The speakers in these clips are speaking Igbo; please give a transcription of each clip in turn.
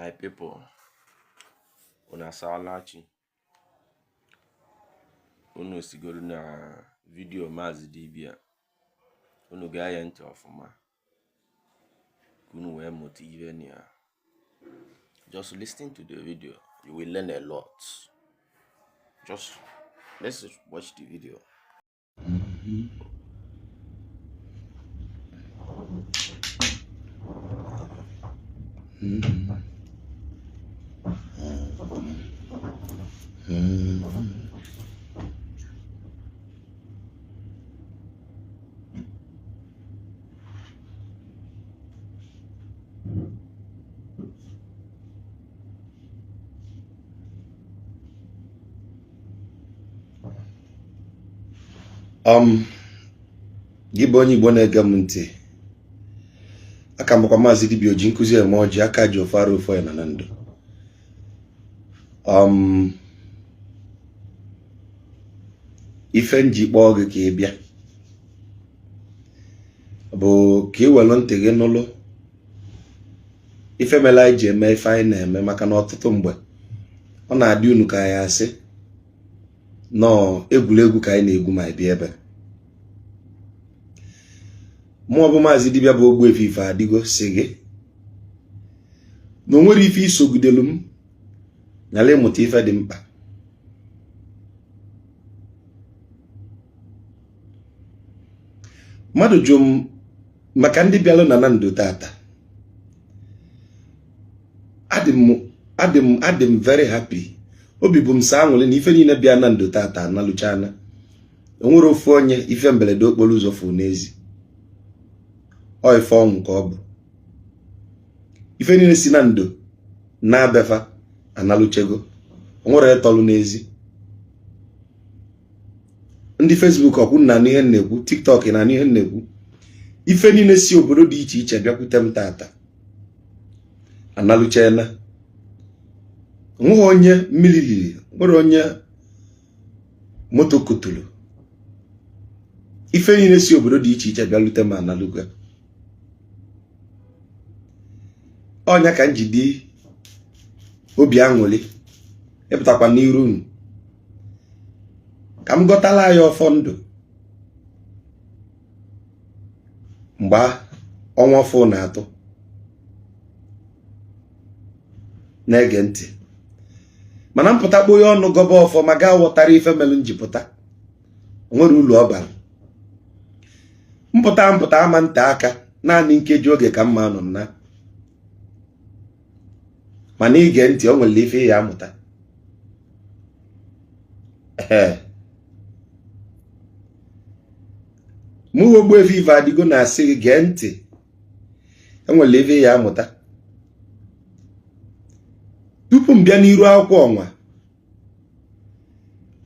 My people, una salachi, unu sigoro na video Mazi Dibia, unu gaya nti ofuma, kunu we motive niya. Just listen to the video, you will learn a lot. Just let's watch the video. Gị bụ onye Igbo na-ege m ntị, aka mbakwa Maazị Dibia Oji Nkuzi eme ọjị, aka ji ofara ofo ya na ndụ. Ife nji kpọọ gị ka ị bịa bụ ka ị welu ntị gị n'ụlọ ife mela anyị ji eme ife anyị na-eme, maka na ọtụtụ mgbe ọ na-adị unu ka anyị asị nọọ egwuregwu ka anyị na-egwu ma bịa ebe mụ bụ Maazị Dibia bụ Ogbuefi Ife Adịgo si gị na o nwere ife isogidelu m nyala ịmụta ife dị mkpa. Mmadụ jụ m maka ndị bịalụ na ndụ tata. Adị m very happy. Obi bụ m saa aṅụrị na ife niile bịa na ndụ tata analụchana. O nwere ofu onye ife mberede okporo ụzọ fụ n'ezi. Ọ ife ọnwụ ka ọ bụ. Ife niile si na ndụ na-abefa analụchego. O nwere etọlụ n'ezi. Ndị Facebook ọkwụ na anụ ihe nnekwu, TikTok na anụ ihe nnekwu. Ife niile si obodo dị iche iche bịakwute m tata analụchana. Nwe onye mmiri liri, nwere onye moto kutulu. Ife niile si obodo dị iche iche bịalute ma analụga. Ọnya ka njidi obi aṅụrị epụtakwa n'iru unu ka m gọtala ya ọfọ ndụ mgbe ọnwa ọfọ na-atụ na-ege ntị, mana mpụta kpoo ya ọnụ gọba ọfọ ma gaa ghọtara ife melụ njipụta nwere ụlọ ọbara. Mpụta ama nte aka naanị nkeji oge ka mma nọ na mana ige ntị, o nwere ife ya amụta. Mụ Ogbuefi Ife Adịgo na-asị gị gee ntị, enwere ife ya amụta. Tupu m bịa n'iru akwụkwọ ọnwa,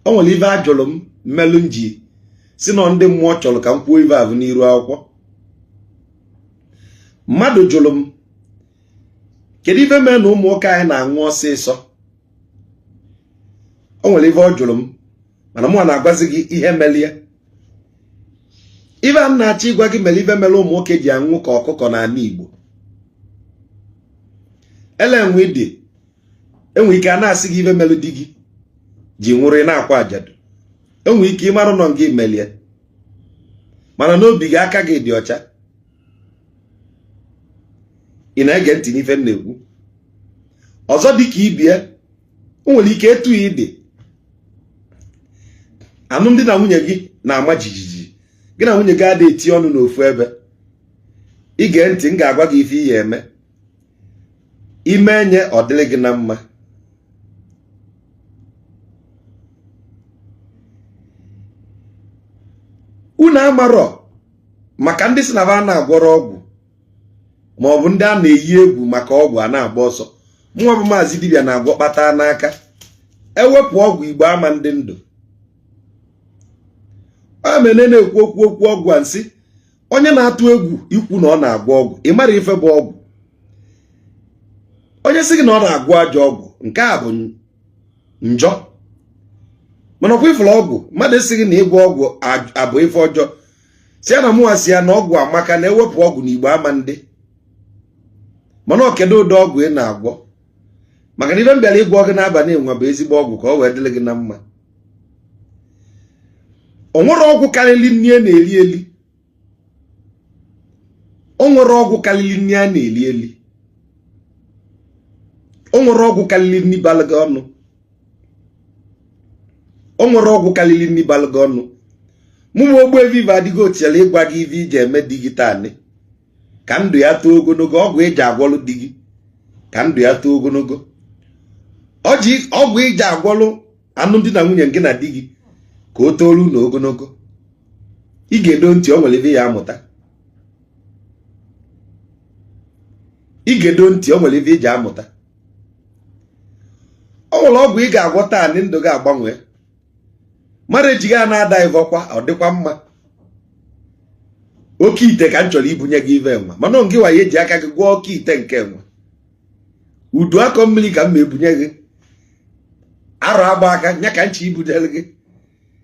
o nwere ife ajụrụ m mmelụ nji si na ndị mmụọ chọrọ ka m kwuo ife ahụ n'iru akwụkwọ. Mmadụ jụrụ m kedu ife mee na ụmụ nwoke anyị na-aṅụ ọsịsọ. O nwere ife ọ jụrụ m, mana mụ na-agwazi gị ihe melie. Ife a na-achọ ịgwa gị mere ife mere ụmụ nwoke ji aṅụ ka ọkụkọ n'ala Igbo. Ele enwe dị enwe ike a na-asị gị ife mere di gị ji nwụrụ na-akwa ajadu. Enwe ike ịmarụ nọ gị melie, mana n'obi gị aka gị dị ọcha. Ị na-ege ntị n'ife m na-ekwu. Ọzọ dị ka ibie, o nwere ike etu ịdị alụmdi na nwunye gị na-ama jijiji, gị na nwunye gị adị eti ọnụ n'ofu ebe. Ige ntị, m ga-agwa gị ife ihe eme ime enye ọ dịrị gị na mma. Unu amarọ maka ndị si na ba na-agwọrọ ọgwụ ma ọ bụ ndị a na-eyi egwu maka ọgwụ a na-agba ọsọ. Mụnwa bụ Maazị Dibia na-agwọ kpata n'aka. Ewepụ ọgwụ Igbo ama ndị ndụ. Ọ mere na-ekwu okwu ọgwụ a nsị onye na-atụ egwu ikwu na ọ na-agwọ ọgwụ, ị mara ife bụ ọgwụ. Onye sị gị na ọ na-agwọ ajọ ọgwụ, nke a bụ njọ. Mana ọkwa ifụrụ ọgwụ, mmadụ esighị na ịgwọ ọgwụ abụ ife ọjọọ. Si ya na mụnwa si ya na ọgwụ amaka na ewepụ ọgwụ na Igbo ama ndị. Mana okedo ụdị ọgwụ ị na-agwọ maka na ife m bịara ịgwọ gị n'abalị nwa bụ ezigbo ọgwụ ka ọ wee dịrị gị na mma. O nwere ọgwụ karịrị nri a na-eli eli. O nwere ọgwụ karịrị nri a na-eli eli. O nwere ọgwụ karịrị nri balụ gị ọnụ. O nwere ọgwụ karịrị nri balụ gị ọnụ. Mụ bụ Ogbuefi Ibe Adighi Otiela ịgwa gị ife iji eme di gị taanị ka ndụ ya too ogologo. Ọgwụ eji agwọlụ di gị ka ndụ ya too ogologo. Ọgwụ eji agwọlụ alụmdi na nwunye gị na di gị ka o toolu n'ogologo. Ị ga-edo ntị, o nwere ife ya amụta. Ị ga-edo ntị, o nwere ife iji amụta. O nwere ọgwụ ị ga-agwọ taanị ndụ gị agbanwe. Mara ejighị a na-ada ivọkwa ọ dịkwa mma. Oke ite ka m chọrọ ibunye gị ive enwa, mana ngị wa ya eji aka gị gwọọ oke ite nke enwa. Udu akọ mmiri ka m ebunye gị. Arụ agba aka nya ka nchi ibudere gị.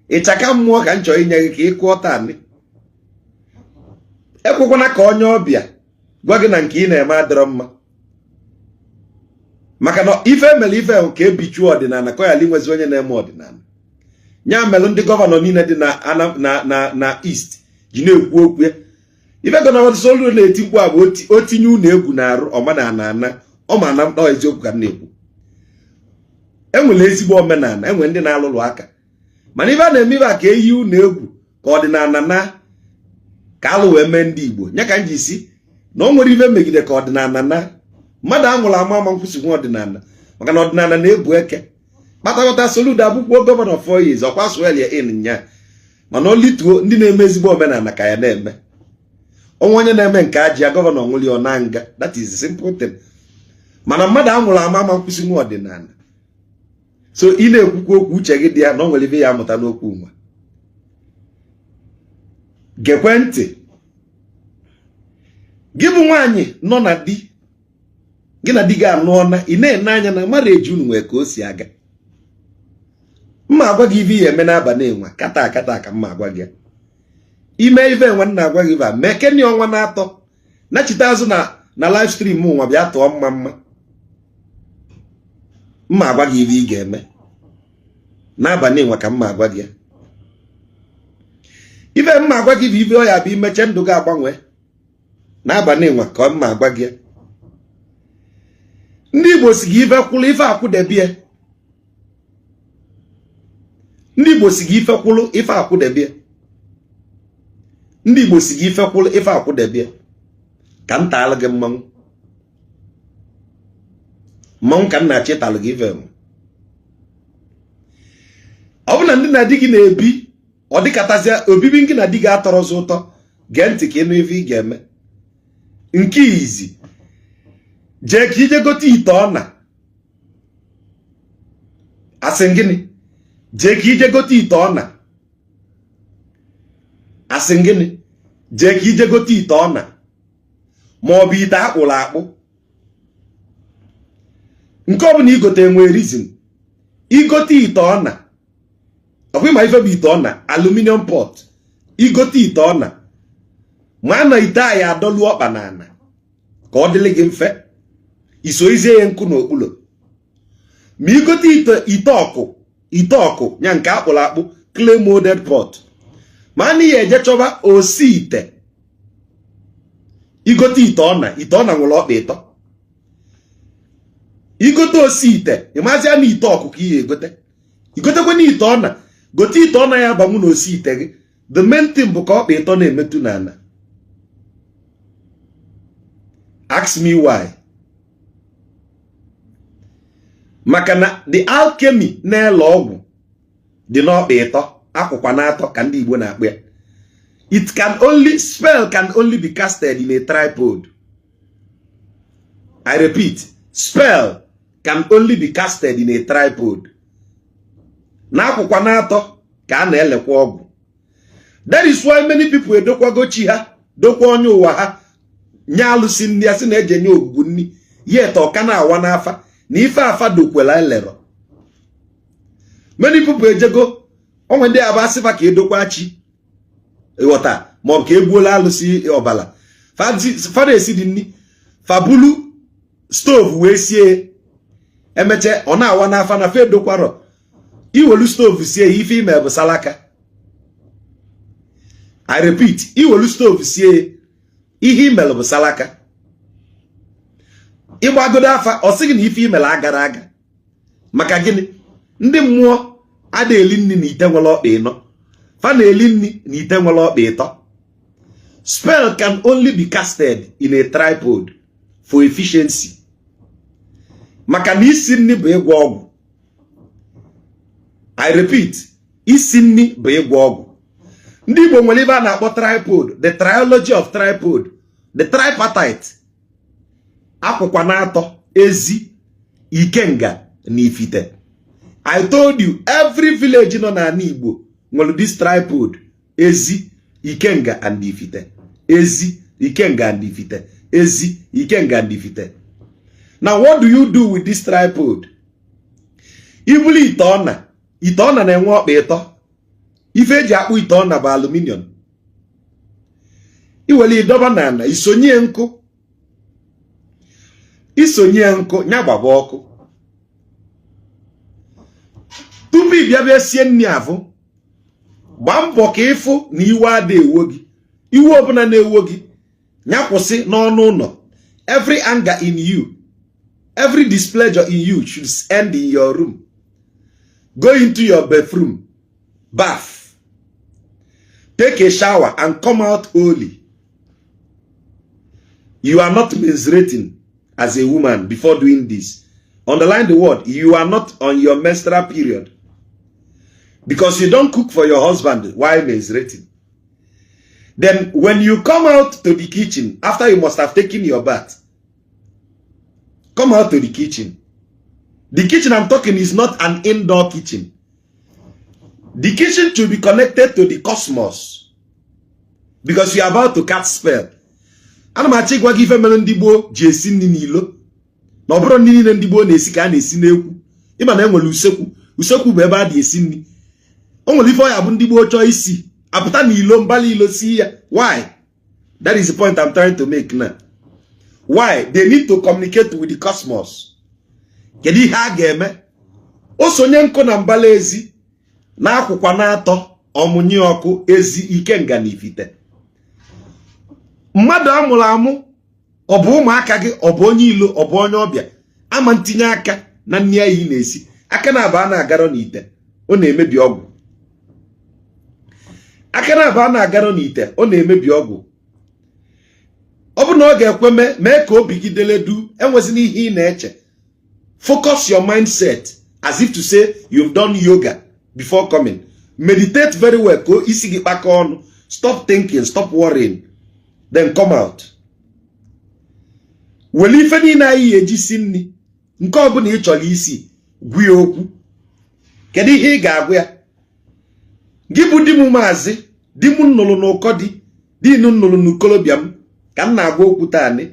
Ịchaka mmụọ ka m chọrọ inye gị ka ị kụọ taanị. Ekwekwana ka onye ọbịa gwa gị na nke ị na-eme adịrọ mma. Maka na ife emere ife ahụ ka ebichuo ọdịnala ka ọ yala inwezi onye na-eme ọdịnala. Nya melụ ndị gọvanọ niile dị na East ji na-ekwu okwu ya. Ife gọvanọ Soludo na-eti mkpu a bụ o tinye unu egwu na-arụ ọma ọma na mkpọ eziokwu ka m na-ekwu. Enwere ezigbo omenala, enwere ndị na-alụlụ aka. Mana ife a na-eme ife a ka eyi unu egwu ka ọdịnala na ka alụ wee mee ndị Igbo. Nya ka m ji si na o nwere ife megide ka ọdịnala na mmadụ anwụrụ ama nkwụsị nwa ọdịnala maka na ọdịnala na-ebu eke. Kpatakọta Soludo abụkwuo gọvanọ 4 years ọkwa Swelia in nya mana o lituo ndị na-eme ezigbo omenala ka ya na-eme. Onwe onye na-eme nke ajị ya gọvanọ nwụli ọ na nga. That is the simple thing. Mana mmadụ anwụrụ ama nkwụsị nwa ọdịnala. So ị na-ekwukwu okwu uche gị dị ya na o nwere ife ya amụta n'okwu nwa. Gekwe ntị. Gị bụ nwaanyị nọ na di gị na di gị anụọna ị na-ene anya na mara eji unu nwee ka o si aga. Mma agwa gị ife ihe eme n'abalị enwa kata ka mma agwa gị. Ime ife enwa nna agwa gị ba mee keni ọnwa na-atọ nachite azụ na live stream nwa bịa tụọ mma. Mma agwa gị ife ị ga-eme n'abalị enwa ka mma agwa gị. Ife mma agwa gị bụ ife ọ ya bụ imeche ndụ gị agbanwe n'abalị enwa ka mma agwa gị. Ndị Igbo si gị ife kwụlụ ife akwụdebie. Ndị Igbo si gị ife kwụlụ ife akwụdebie. Ndị Igbo si gị ife kwụlụ ife akwụdebie. Ka m taalụ gị mmanwụ. Mmanwụ ka m na-achị talụ gị ife m. Ọ bụ na ndị na di gị na-ebi ọ dịkatazịa obibi gị na di gị atọrọzi ụtọ. Gee ntị ka ịnụ ife ị ga-eme. Nke izi jee ka ije gote ite ọna. Asị gịnị? Jee ka ije gote ite ọna. Asị gịnị? Jee ka ije gote ite ọna ma ọ bụ ite akpụrụ akpụ. Nke ọ bụ na igote enwe reason. Igote ite ọna. Ọkwa ma ife bụ ite ọna, aluminium pot. Igote ite ọna ma na ite a ya adọlụ ọkpa n'ana ka ọ dịrị gị mfe. Iso izie ya nkụ n'okpulo. Ma igote ite ọkụ nya nke akpụrụ akpụ clay molded pot. Ma a na ihe eje chọba osi ite. Igote ite ọna nwere ọkpa ịtọ. Igote osi ite ịmazịa na ite ọkụ ka ihe egote. Igotekwe na ite ọna gote ite ọna ya banwu na osi ite gị. The main thing bụ ka ọkpa ịtọ na-emetụ n'ana. Ask me why. Maka na the alchemy na-ele ọgwụ dị n'ọkpa ịtọ akwụkwa na-atọ ka ndị Igbo na-akpụ ya. Spell can only be casted in a tripod. I repeat, spell can only be casted in a tripod. Na akwụkwa na-atọ ka a na-elekwa ọgwụ. That is why many people edokwago chi ha, dokwa onye ụwa ha, nye alụsị ndị asị na-eje nye ogwugwu nni, yet ọka na-awa n'afa. Na ife afa dokwela elero. Many people ejego onwe ndị aba asịfa ka edokwa chi ịghọta ma ọ bụ ka egbuola alụsị ọbala. Fada esi dị nni fabulu stove wee sie emeche ọ na-awa n'afa na fe dokwaro iwelu stove sie ife ime bụ salaka. I repeat, iwelu stove sie ihe imel bụ salaka. Ịgbagodo afa ọ sịghị na ife imel agara aga. Maka gịnị? Ndị mmụọ ada eli nni na ite nwere ọkpa ịnọ. Fa na-eli nni na ite nwere ọkpa ịtọ. Spell can only be casted in a tripod for efficiency. Maka na isi nni bụ ịgwọ ọgwụ. I repeat, isi nni bụ ịgwọ ọgwụ. Ndị Igbo nwere ebe a na-akpọ tripod, the triology of tripod, the tripartite. Akwụkwa na-atọ, ezi, ikenga, na ifite. I told you, every village nọ n'ala Igbo nwere this tripod, ezi, ikenga, and ifite. Ezi, ikenga, and ifite. Ezi, ikenga, and ifite. Now, what do you do with this tripod? Ibuli ite ọna na-enwe ọkpa ịtọ. Ife eji akpụ ite ọna bụ aluminium. Iweli idoba n'ala, isonye nkụ. Isonye nkụ, nya gbaba ọkụ. Tupu ịbịa bịa sie nni afụ, gbaa mbọ ka ịfụ na iwe ada ewo gị. Iwe ọbụla na-ewo gị, nya kwụsị n'ọnụ ụlọ. Every anger in you, every displeasure in you should end in your room. Go into your bathroom, bath, take a shower and come out holy. You are not menstruating as a woman before doing this. Underline the word, you are not on your menstrual period. Because you don't cook for your husband while menstruating. Then when you come out to the kitchen, after you must have taken your bath, come out to the kitchen. The kitchen I'm talking is not an indoor kitchen. The kitchen should be connected to the cosmos. Because you are about to cast spell. Ana m achị gwa gị ife mere ndị Igbo ji esi nri n'ilo. Na ọ bụrụ nri niile ndị Igbo na-esi ka a na-esi n'ekwu. Ịma na enwere usekwu. Usekwu bụ ebe a dị esi nri. O nwere ife ọya bụ ndị Igbo chọọ isi. Apụta n'ilo mbali ilo si ya. Why? That is the point I'm trying to make now. Why? They need to communicate with the cosmos. Kedu ihe a ga-eme? O sonye nkụ na mbala ezi na akwụkwa na-atọ ọmụnye ọkụ ezi ikenga na ifite. Mmadụ amụrụ amụ, ọ bụ ụmụaka gị, ọ bụ onye ilo, ọ bụ onye ọbịa, ama ntinye aka na nri anyị na-esi. Aka na-aba na-agaro n'ite, ọ na-emebi ọgwụ. Aka na-aba na-agaro n'ite, ọ na-emebi ọgwụ. Ọ bụ na ọ ga-ekwe mee ka obi gị deledu, enwezina ihe ị na-eche. Focus your mindset as if to say you've done yoga before coming. Meditate very well. Go isi gị kpaka ọnụ. Stop thinking, stop worrying. Then come out. Weli ife niile anyị eji si nni. Nke ọ bụla ị chọrọ isi, gwa ya okwu. Kedu ihe ị ga-agwa ya? Gị bụ di m maazị, di m nnụrụ n'ụkọ di nnụrụ n'ukolobịa m, ka m na-agwa okwu taanị.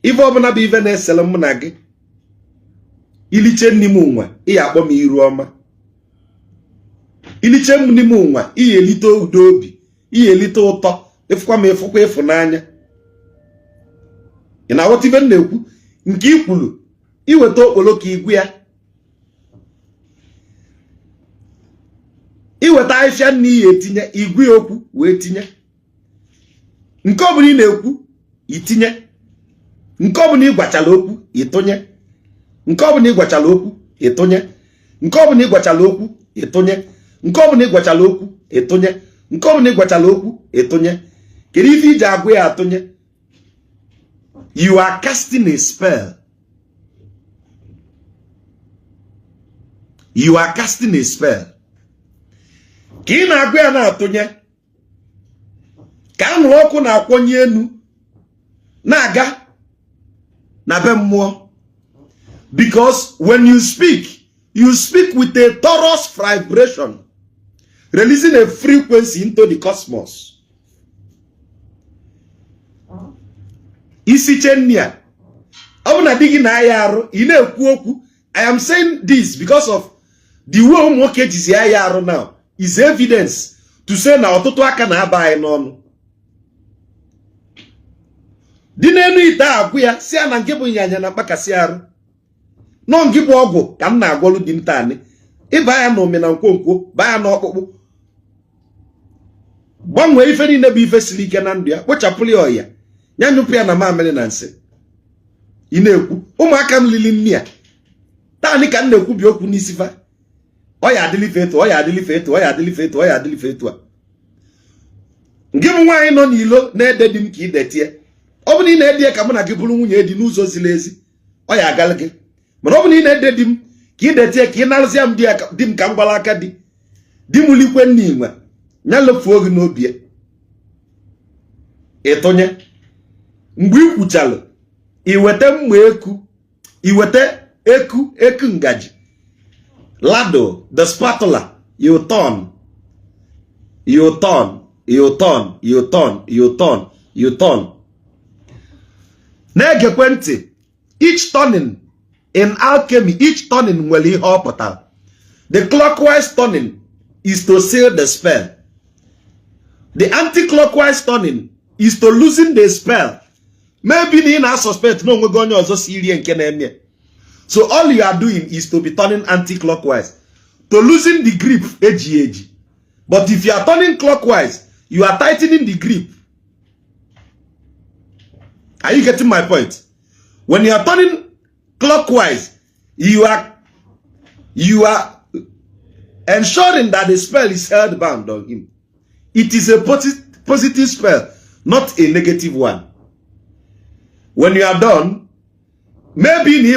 Ife ọbụla bụ ife na-esele m na gị. Iliche nni m nwa, ị akpọ m iru ọma. Iliche m nni m nwa, ị elite udo obi, ị elite ụtọ, ịfụkwa m ịfụkwa ịfụnanya. Ị na-aghọta ife m na-ekwu? Nke i kwuru, iweta okpoloko igwe ya. Iweta ahịfịa nni ihe etinye, igwe okwu wee tinye. Nke ọ bụla ị na-ekwu, itinye. Nke ọ bụla ị gwachala okwu, ịtụnye. Nke ọ bụla ị gwachala okwu, ịtụnye. Nke ọ bụla ị gwachala okwu, ịtụnye. Nke ọ bụla ị gwachala okwu, ịtụnye. Nke ọ bụla ị gwachala okwu, ịtụnye. Kedu ife iji agwa ya atụnye? You are casting a spell. You are casting a spell. Ka ị na-agwa ya na-atụnye, ka anwụrụ ọkụ na-akwọnye enu na-aga na be mmụọ. Because when you speak with a torus vibration, releasing a frequency into the cosmos. Isi chenya. Abuna digi na ayaru, ine ekwu okwu. I am saying this because of the way ụmụnwoke jizi ayaru now is evidence to say na ọtụtụ aka na aba anyị n'ọnụ. Di n'enu ite agwụ ya si na nke bụ nyanya na mkpakasị arụ. nọ ngị bụ ọgwụ ka m na-agwọlụ dị m taanị ịba ya na omena nkwonkwo baa ya n'ọkpụkpụ gbanwee ife niile bụ ife siri ike na ndụ ya kpochapụrụ ya ọya ya nyụpụ ya na mamịrị na nsị ị na-ekwu ụmụaka m lili nne ya taanị ka m na-ekwubi okwu n'isi fa ọya adịlife etu ọya adịlife etu ọya adịlife etu ọya adịlife etu a ngị bụ nwaanyị nọ n'ilo na-ede di m ka idetie ọ bụ na ị na-ede ya ka mụ na gị bụrụ nwunye di n'ụzọ ziri ezi ọ ya agala gị mana ọ bụ na ị na-ede di m ka ị detie ka ị narụzie m di m ka m gwara aka di m likwe nne inwe ya lefuo gị n'obi ya ịtụnye mgbe ị kwuchalụ iweta mma iweta eku ngaji lado the spatula you turn na-egekwe ntị each turning in alchemy each turning nwere ihe ọ pụtara the clockwise turning is to seal the spell the anti-clockwise turning is to loosen the spell maybe na ị na-suspect na onwego onye ọzọ si irie nke na-eme so all you are doing is to be turning anti-clockwise to loosen the grip eji but if you are turning clockwise you are tightening the grip. Are you getting my point? When you are turning clockwise, you are ensuring that the spell is held bound on him. It is a positive spell, not a negative one. When you are done, maybe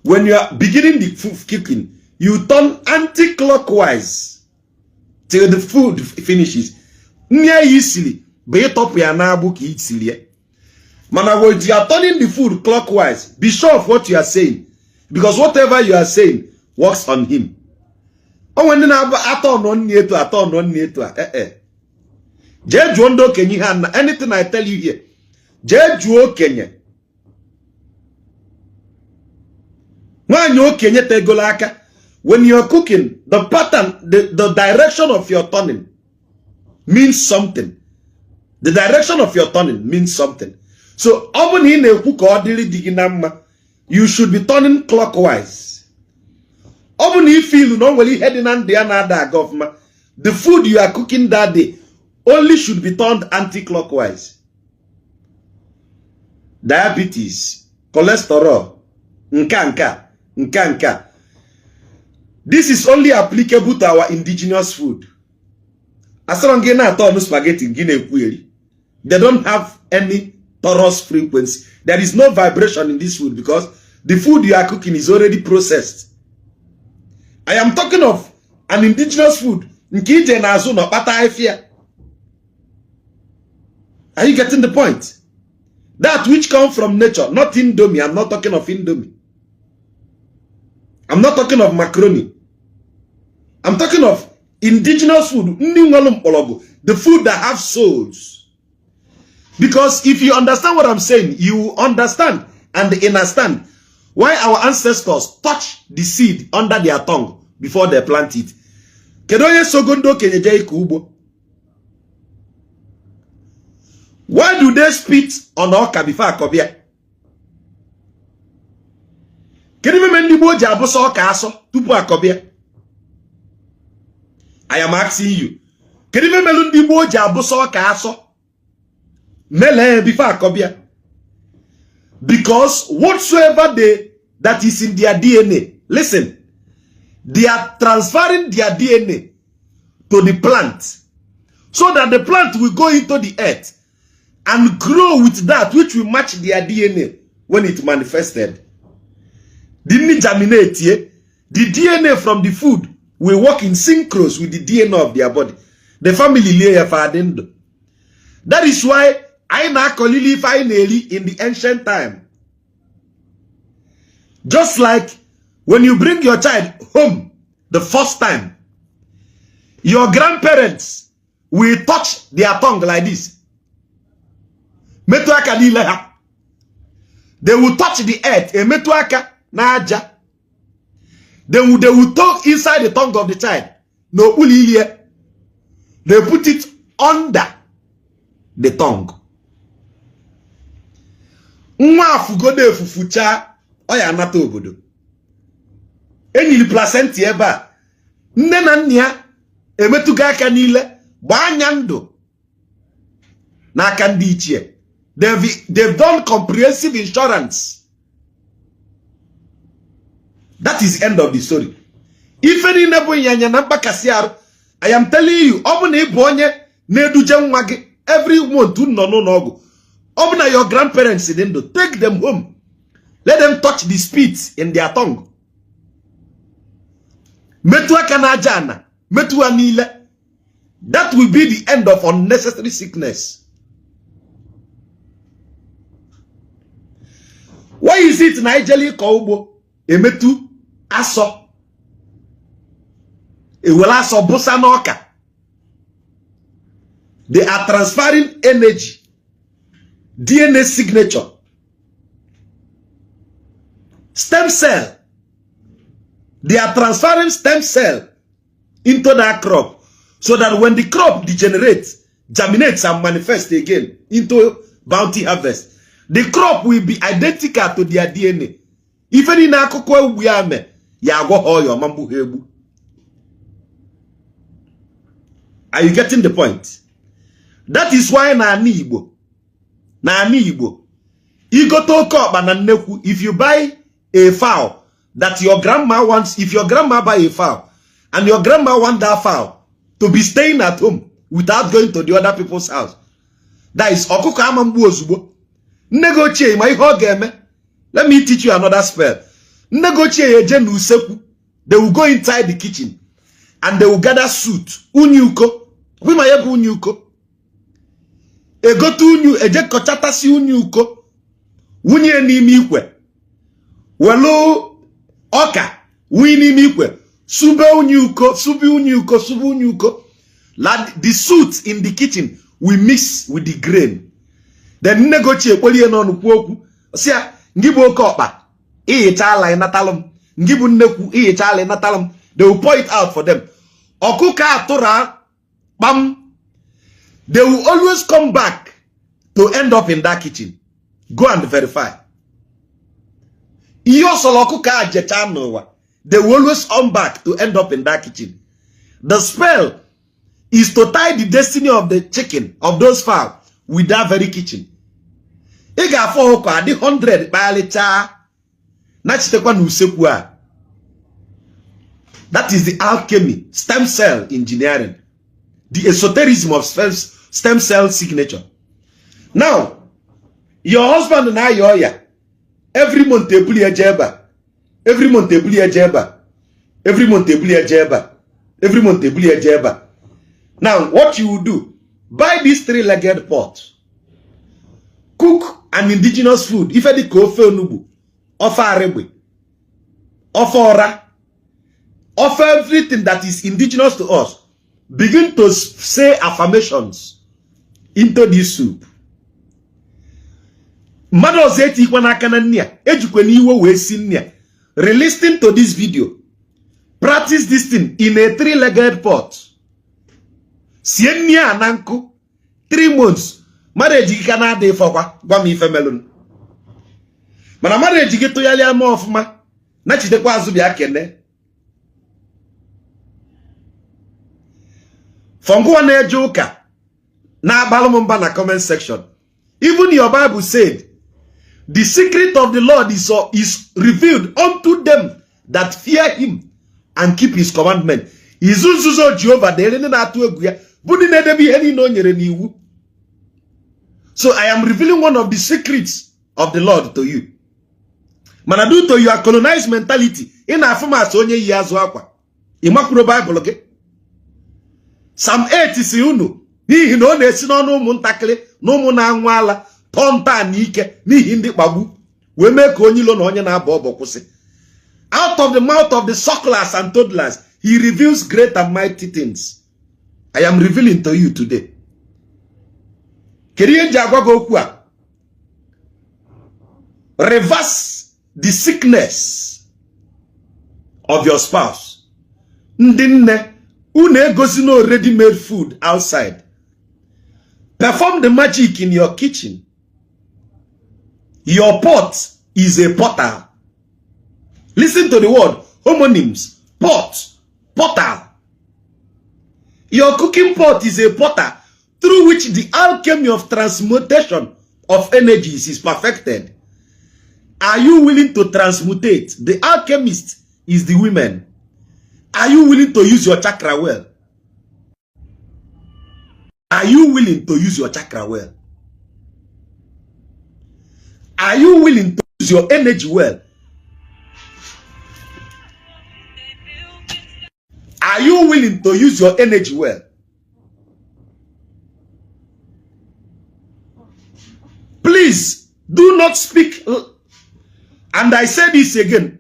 when you are beginning the kicking, you turn anti-clockwise till the food finishes. Near easily, be top ya na abu ki itilie. Mana when you are turning the food clockwise, be sure of what you are saying, because whatever you are saying works on him. Oh, when na aton on nieto Je juondo kenyi han anything I tell you here. Je juo kenye. Wanyo kenye tegola aka. When you are cooking, the pattern, the direction of your turning means something. The direction of your turning means something. So, you should be turning clockwise. The food you are cooking that day only should be turned anti-clockwise. Diabetes, cholesterol, nka. This is only applicable to our indigenous food. Spaghetti, they don't have any torus frequency. There is no vibration in this food because the food you are cooking is already processed. I am talking of an indigenous food. Are you getting the point? That which comes from nature, not Indomie. I'm not talking of Indomie. I'm not talking of macaroni. I'm talking of indigenous food. The food that have souls. Because if you understand what I'm saying, you understand and understand why our ancestors touch the seed under their tongue before they plant it. Why do they spit on oka before akobia? I am asking you. Because whatsoever that is in their DNA, listen, they are transferring their DNA to the plant so that the plant will go into the earth and grow with that which will match their DNA when it manifested. Didn't it germinate here? The DNA from the food will work in synchros with the DNA of their body. The family layer fadendo. That is why I na kolili finally in the ancient time. Just like when you bring your child home the first time, your grandparents will touch their tongue like this. They will touch the earth. They will talk inside the tongue of the child. No, they put it under the tongue. nwa afugodo efufucha ọ ya anata obodo enyiri placenta ebe a nne na nna ya emetụga aka niile gbaa anya ndụ n'aka ndị ichie. They've done comprehensive insurance. That is the end of the story. Ife niile bụ ịnyanya na mkpakasị arụ. I am telling you, ọ bụ na ị bụ onye na-eduje nwa gị every month nọ n'ụlọ ọgwụ, ọ bụ na your grandparents dị ndụ, take them home. Let them touch the spit in their tongue. Metụ aka n'aja ana, metụ ha niile. That will be the end of unnecessary sickness. Why is it na ijeli ịkọ ugbo emetụ asọ ewela asọ bụsa n'ọka? They are transferring energy, DNA signature, stem cell. They are transferring stem cell into that crop so that when the crop degenerates, germinates and manifests again into bounty harvest, the crop will be identical to their DNA. Even in akụkọ ugbu ya me ya agwọ ọyọ ma mgbu ha egbu. Are you getting the point? That is why na ani Igbo igote oke ọkpa na nnekwu. If you buy a fowl that your grandma wants, if your grandma buy a fowl and your grandma want that fowl to be staying at home without going to the other people's house, that is ọkụkọ ama mgbu ozugbo. Nne gị ochie ma ihe ọ ga-eme. Let me teach you another spell. Nne gị ochie ya eje n'usekwu. They will go inside the kitchen and they will gather suit, unyi uko. Wima ye bụ unyi uko. Egote unyu eje kọchatasi unyi uko. Wunye n'ime ikwe. Welu ọka wunye n'ime ikwe. Sube unyi uko, sube unyi uko, sube unyi uko. The suit in the kitchen will mix with the grain. Then nne gị ochie ekwelie n'ọnụ kwuo okwu. Sia ngị bụ oke ọkpa ihicha ala ịnatalụ. Ngị bụ nnekwu ihicha ala ịnatalụ. They will pour it out for them. Ọkụkọ atụra bam. They will always come back to end up in that kitchen. Go and verify. Iyo solo ọkụkọ ajecha n'ụwa. They will always come back to end up in that kitchen. The spell is to tie the destiny of the chicken, of those fowl, with that very kitchen. Ị ga-afọ ọkụ adị 100 kpalicha na chitekwa n'usekwu a. That is the alchemy, stem cell engineering, the esotericism of stem cell signature. Now, your husband and I, every month ebuli ejeba, every month ebuli ejeba, every month ebuli ejeba, every month ebuli ejeba. Now, what you will do, buy this 3-legged pot, cook an indigenous food. If you cofe onubu, offer aregbe, offer ora, offer everything that is indigenous to us. Begin to say affirmations into this soup. Re-listen to this video. Practice this thing in a 3-legged pot. 3 months. Marriage cannot day for Gwami Femelun. Mana marriage get to Yalia more of ma. Nachi de Quazubia Kende. Fonguane Joker. Na balomumba na comment section. Even your Bible said, the secret of the Lord is revealed unto them that fear him and keep his commandment. Izuzuzo Jehovah de na atu eguya. Budi ne debi eni no nyere ni iwu. So I am revealing one of the secrets of the Lord to you. Manadu to your colonized mentality. Ina afuma so onye yi azu akwa. Imakuro Bible okay? Psalm 8 si unu. N'ihi na ọ na-esi n'ọnụ ụmụntakịrị na ụmụ na-anwụ ala tọnta n'ike n'ihi ndị kpagbu wee mee ka onye ilo na onye na-abọ ọbọ kwụsị. Out of the mouth of the sucklers and toddlers, he reveals great and mighty things. I am revealing to you today. Reverse the sickness of your spouse. Ndinne, une gozi no ready-made food outside. Perform the magic in your kitchen. Your pot is a portal. Listen to the word, homonyms, pot, portal. Your cooking pot is a portal through which the alchemy of transmutation of energies is perfected. Are you willing to transmutate? The alchemist is the women. Are you willing to use your chakra well? Are you willing to use your chakra well? Are you willing to use your energy well? Are you willing to use your energy well? Please do not speak. And I say this again.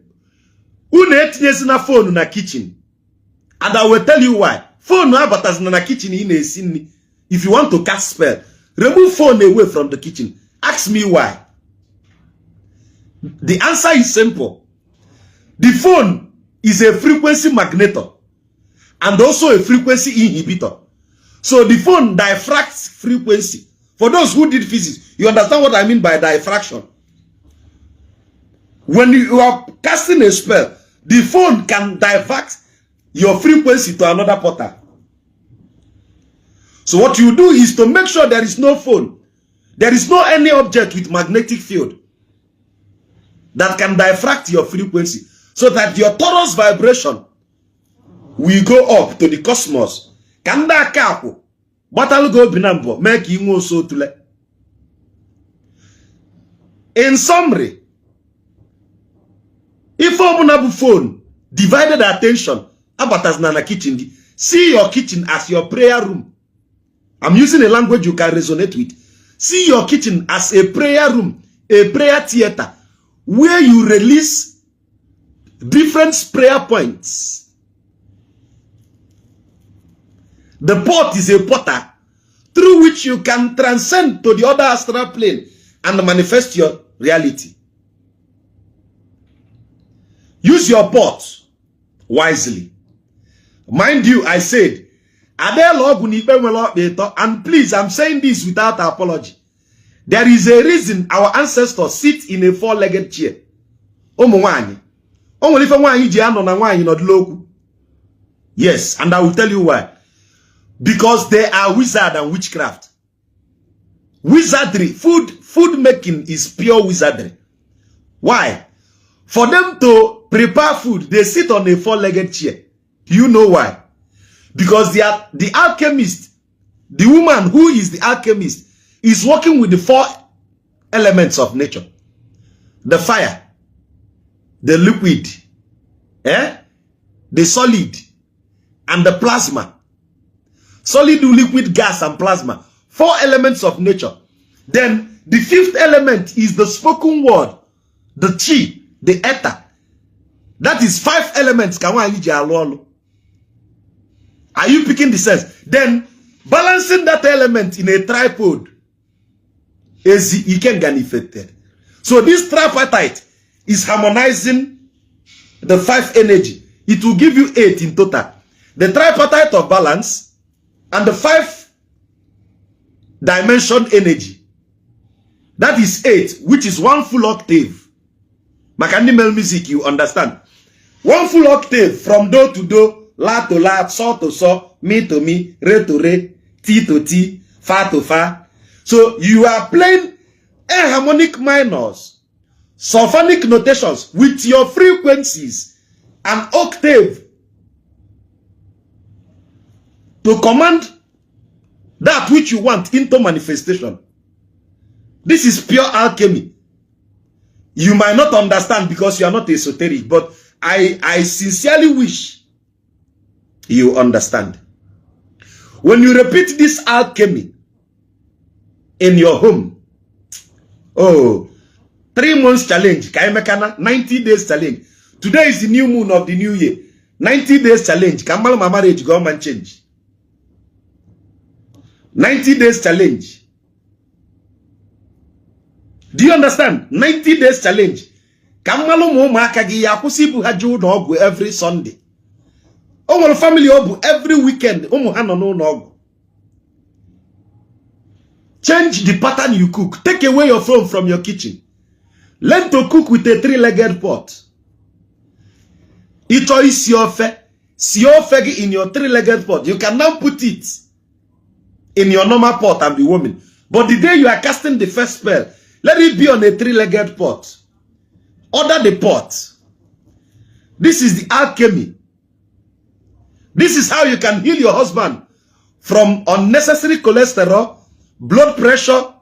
Una phone na kitchen. And I will tell you why. Phone abatas na kitchen in a sin. If you want to cast spell, remove phone away from the kitchen. Ask me why. The answer is simple. The phone is a frequency magnetor and also a frequency inhibitor. So the phone diffracts frequency. For those who did physics, you understand what I mean by diffraction. When you are casting a spell, the phone can divert your frequency to another portal. So what you do is to make sure there is no phone. There is no any object with magnetic field that can diffract your frequency, so that your torus vibration will go up to the cosmos. Kanda kapo battle go binambo make you so to le. In summary, if omunabu phone divided attention about as nana kitchen, see your kitchen as your prayer room. I'm using a language you can resonate with. See your kitchen as a prayer room, a prayer theater, where you release different prayer points. The pot is a portal through which you can transcend to the other astral plane and manifest your reality. Use your pot wisely. Mind you, I said, and please, I'm saying this without apology. There is a reason our ancestors sit in a four-legged chair. Yes, and I will tell you why. Because they are wizard and witchcraft. Wizardry, food making is pure wizardry. Why? For them to prepare food, they sit on a four-legged chair. Do you know why? Because they are the alchemist, the woman who is the alchemist, is working with the four elements of nature. The fire, the liquid, the solid, and the plasma. Solid, liquid, gas, and plasma. Four elements of nature. Then the fifth element is the spoken word, the chi, the ether. That is 5 elements. Are you picking the sense? Then balancing that element in a tripod is you can get affected. So this tripartite is harmonizing the 5 energy. It will give you 8 in total. The tripartite of balance and the 5 dimension energy. That is 8, which is 1 full octave. Mechanical music, you understand? 1 full octave from do to do, la to la, so to so, mi to mi, re to re, ti to ti, fa to fa. So you are playing enharmonic minors, symphonic notations with your frequencies and octave to command that which you want into manifestation. This is pure alchemy. You might not understand because you are not esoteric, but I sincerely wish you understand. When you repeat this alchemy in your home, 3 months challenge, 90 days challenge. Today is the new moon of the new year. 90 days challenge. Kamal my marriage government change. 90 days challenge. Do you understand? 90 days challenge. Kamalu mo makagi ya kusibu haju no ogu every Sunday. Omo family ogu every weekend. Omo hano no ogu. Change the pattern you cook. Take away your phone from your kitchen. Learn to cook with a 3-legged pot. Ito is siofegi in your 3-legged pot. You can now put it in your normal pot and be warming. But the day you are casting the first spell, let it be on a 3-legged pot. Order the pot. This is the alchemy. This is how you can heal your husband from unnecessary cholesterol, blood pressure,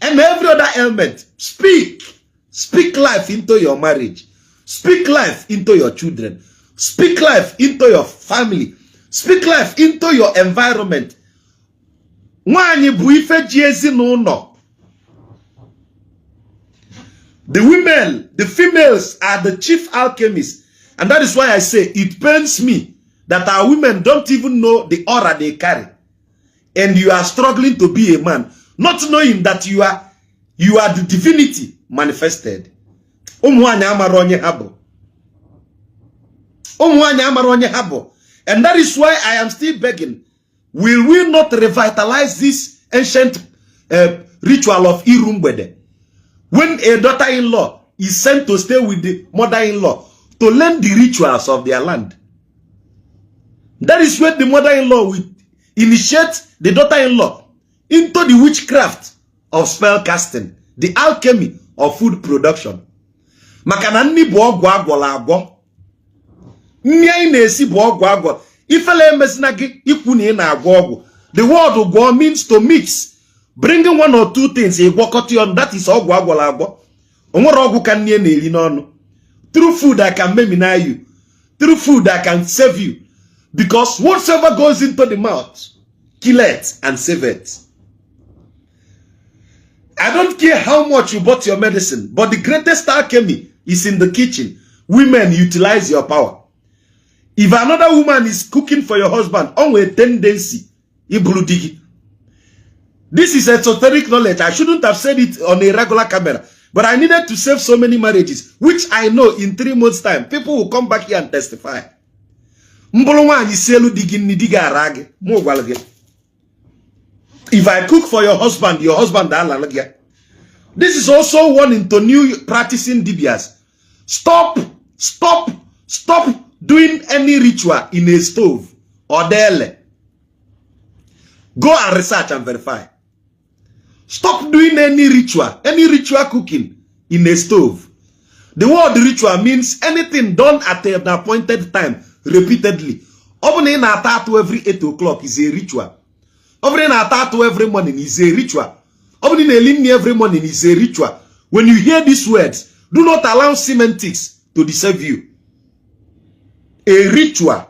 and every other ailment. Speak life into your marriage. Speak life into your children. Speak life into your family. Speak life into your environment. The females are the chief alchemists. And that is why I say it pains me that our women don't even know the aura they carry. And you are struggling to be a man, not knowing that you are the divinity manifested. And that is why I am still begging, will we not revitalize this ancient ritual of Irumbede? When a daughter-in-law is sent to stay with the mother-in-law to learn the rituals of their land, that is when the mother-in-law will initiate the daughter-in-law into the witchcraft of spell casting, the alchemy of food production. Makana nni bo ogwo agwola agwo. Nni anyị na-esi bo ogwo agwo. Ifele emesina gị ikwu na ị na-agwo ogwo. The word ogwo means to mix. Bringing one or two things igwokọta on, that is ogwo agwola agwo. Onwere ogwo ka nni na-eri n'ọnụ. Through food I can memina you. Through food I can save you. Because whatsoever goes into the mouth, kill it and save it. I don't care how much you bought your medicine, but the greatest alchemy is in the kitchen. Women, utilize your power. If another woman is cooking for your husband, on a tendency, this is esoteric knowledge. I shouldn't have said it on a regular camera, but I needed to save so many marriages, which I know in 3 months' time, people will come back here and testify. If I cook for your husband this is also warning to new practicing Dibias. Stop doing any ritual in a stove or dele. Go and research and verify. Stop doing any ritual cooking in a stove. The word ritual means anything done at an appointed time, repeatedly. Opening a tattoo every 8 o'clock is a ritual. Opening a tattoo every morning is a ritual. Opening a limb every morning is a ritual. When you hear these words, do not allow semantics to deceive you. A ritual.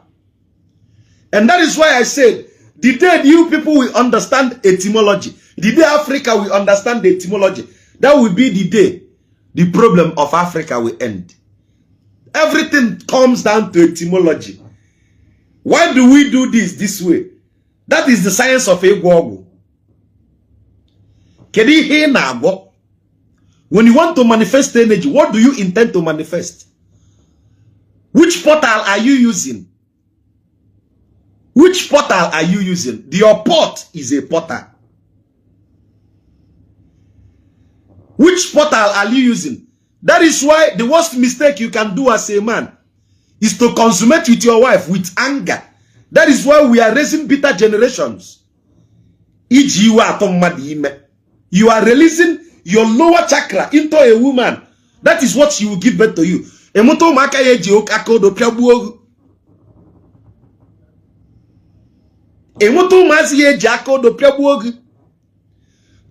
And that is why I said, the day you people will understand etymology, the day Africa will understand the etymology, that will be the day the problem of Africa will end. Everything comes down to etymology. Why do we do this way? That is the science of Egwogu. When you want to manifest energy, what do you intend to manifest? Which portal are you using? Which portal are you using? Your pot is a portal. Which portal are you using? That is why the worst mistake you can do as a man is to consummate with your wife with anger. That is why we are raising bitter generations. You are releasing your lower chakra into a woman. That is what she will give birth to you.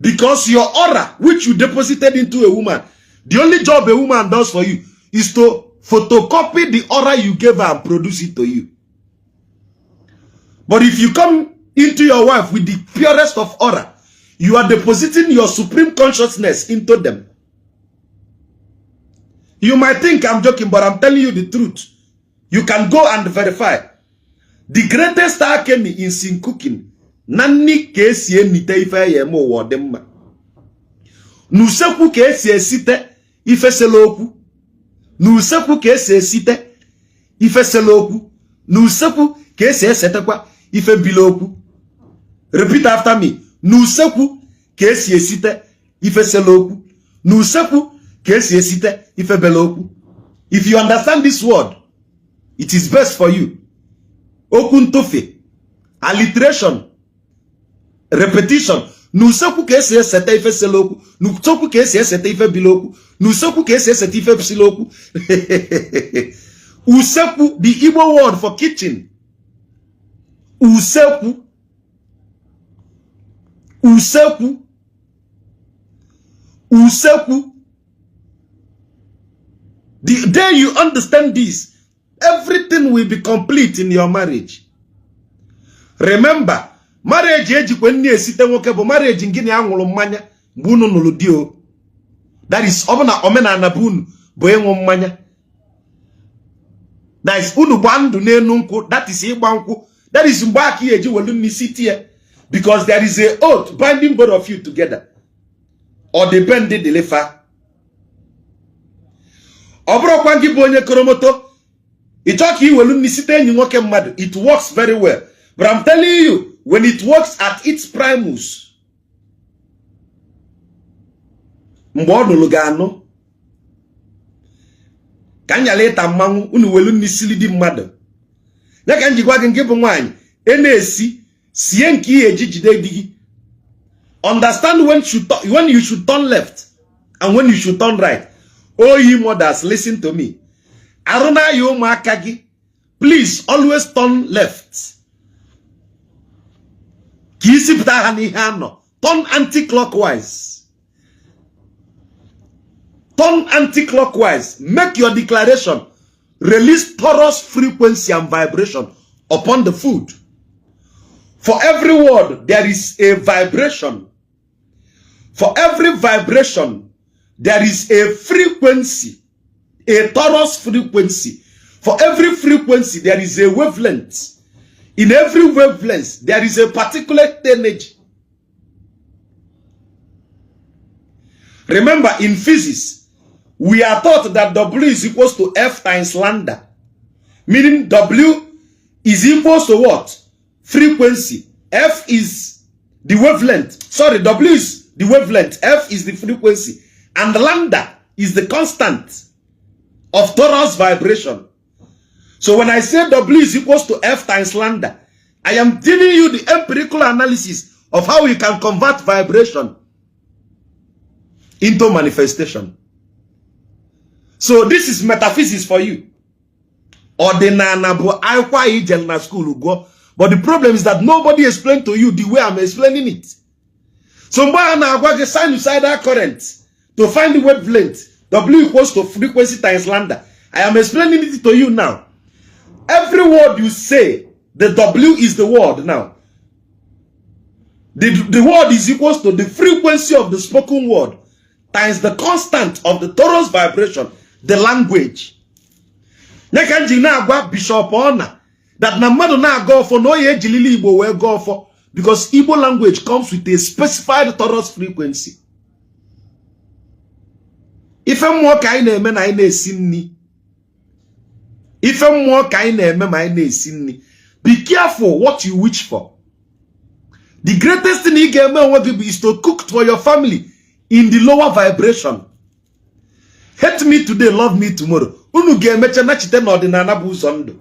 Because your aura, which you deposited into a woman, the only job a woman does for you is to photocopy the aura you gave her and produce it to you. But if you come into your wife with the purest of aura, you are depositing your supreme consciousness into them. You might think I'm joking, but I'm telling you the truth. You can go and verify. The greatest alchemy in sin cooking. Nani kesi nite ife yemo wodemma. Nuseku kesi site ife seloku. Nuseku kesi site ife seloku. Nuseku kesi setekwa ife biloku. Repeat after me. Nuseku kesi site ife seloku. N'usekwu ka esi esite ife bele okwu. If you understand this word, it is best for you. Okwu ntụfe, alliteration, repetition. N'usekwu ka esi esete ife sele okwu. N'usekwu ka esi esete ife bile okwu. N'usekwu ka esi esete ife sile okwu. Usekwu, the Igbo word for kitchen. Usekwu. Usekwu. Usekwu. The day you understand this, everything will be complete in your marriage. Remember, marriage ejikwe nni esite nwoke bụ marriage ngini anwụrụ mmanya mgbe unu nụrụ di o. That is ọbụna omenala bụ unu bụ ịṅụ mmanya. That is unu gba ndụ n'enu nkwụ. That is ịgba nkwụ. That is mgbe aka eji welu nni sitie. Because there is a oath binding both of you together. Or depend the deliver. Obrokwa ngi bụ onye koromoto. Ịchọ ka iwelu nni site enyi nwoke mmadụ. It works very well. But I'm telling you, when it works at its primus, mgbe ọ nụrụ ga-anụ ka nyala ịta mmanwụ unu welu nni sili di mmadụ. Ya ka njikwa gị nke bụ nwaanyị na-esi sie nke ihe eji jide di gị. Understand when you should turn left and when you should turn right. Oh, ye mothers, listen to me. Aruna yo makagi, please always turn left. Turn anti-clockwise. Turn anti-clockwise. Make your declaration. Release torus frequency and vibration upon the food. For every word, there is a vibration. For every vibration, there is a frequency, a torus frequency. For every frequency, there is a wavelength. In every wavelength, there is a particular energy. Remember, in physics, we are taught that W is equals to F times lambda. Meaning W is equals to what? Frequency. F is the wavelength. Sorry, W is the wavelength. F is the frequency. And lambda is the constant of torus vibration. So when I say W is equals to F times lambda, I am giving you the empirical analysis of how you can convert vibration into manifestation. So this is metaphysics for you. Ordinana bo aikwa ijel na school go. But the problem is that nobody explained to you the way I'm explaining it. So mba na agwa ge sinusoidal current to find the wavelength. W equals to frequency times lambda. I am explaining it to you now. Every word you say, the W is the word now. The word is equals to the frequency of the spoken word times the constant of the torus vibration, the language. Nekanji na agwa Bishop Ona that na mmadụ na-aga ọfọ no ye ejilili Igbo wee go ọfọ because Igbo language comes with a specified torus frequency. Ife mmụọ ka anyị na-eme na anyị na-esi nni. Ife mmụọ ka anyị na-eme ma anyị na-esi nni. Be careful what you wish for. The greatest thing you can do is to cook for your family in the lower vibration. Hate me today, love me tomorrow. Unu ga-emecha na chite na ọdịnala bụ ụzọ ndụ.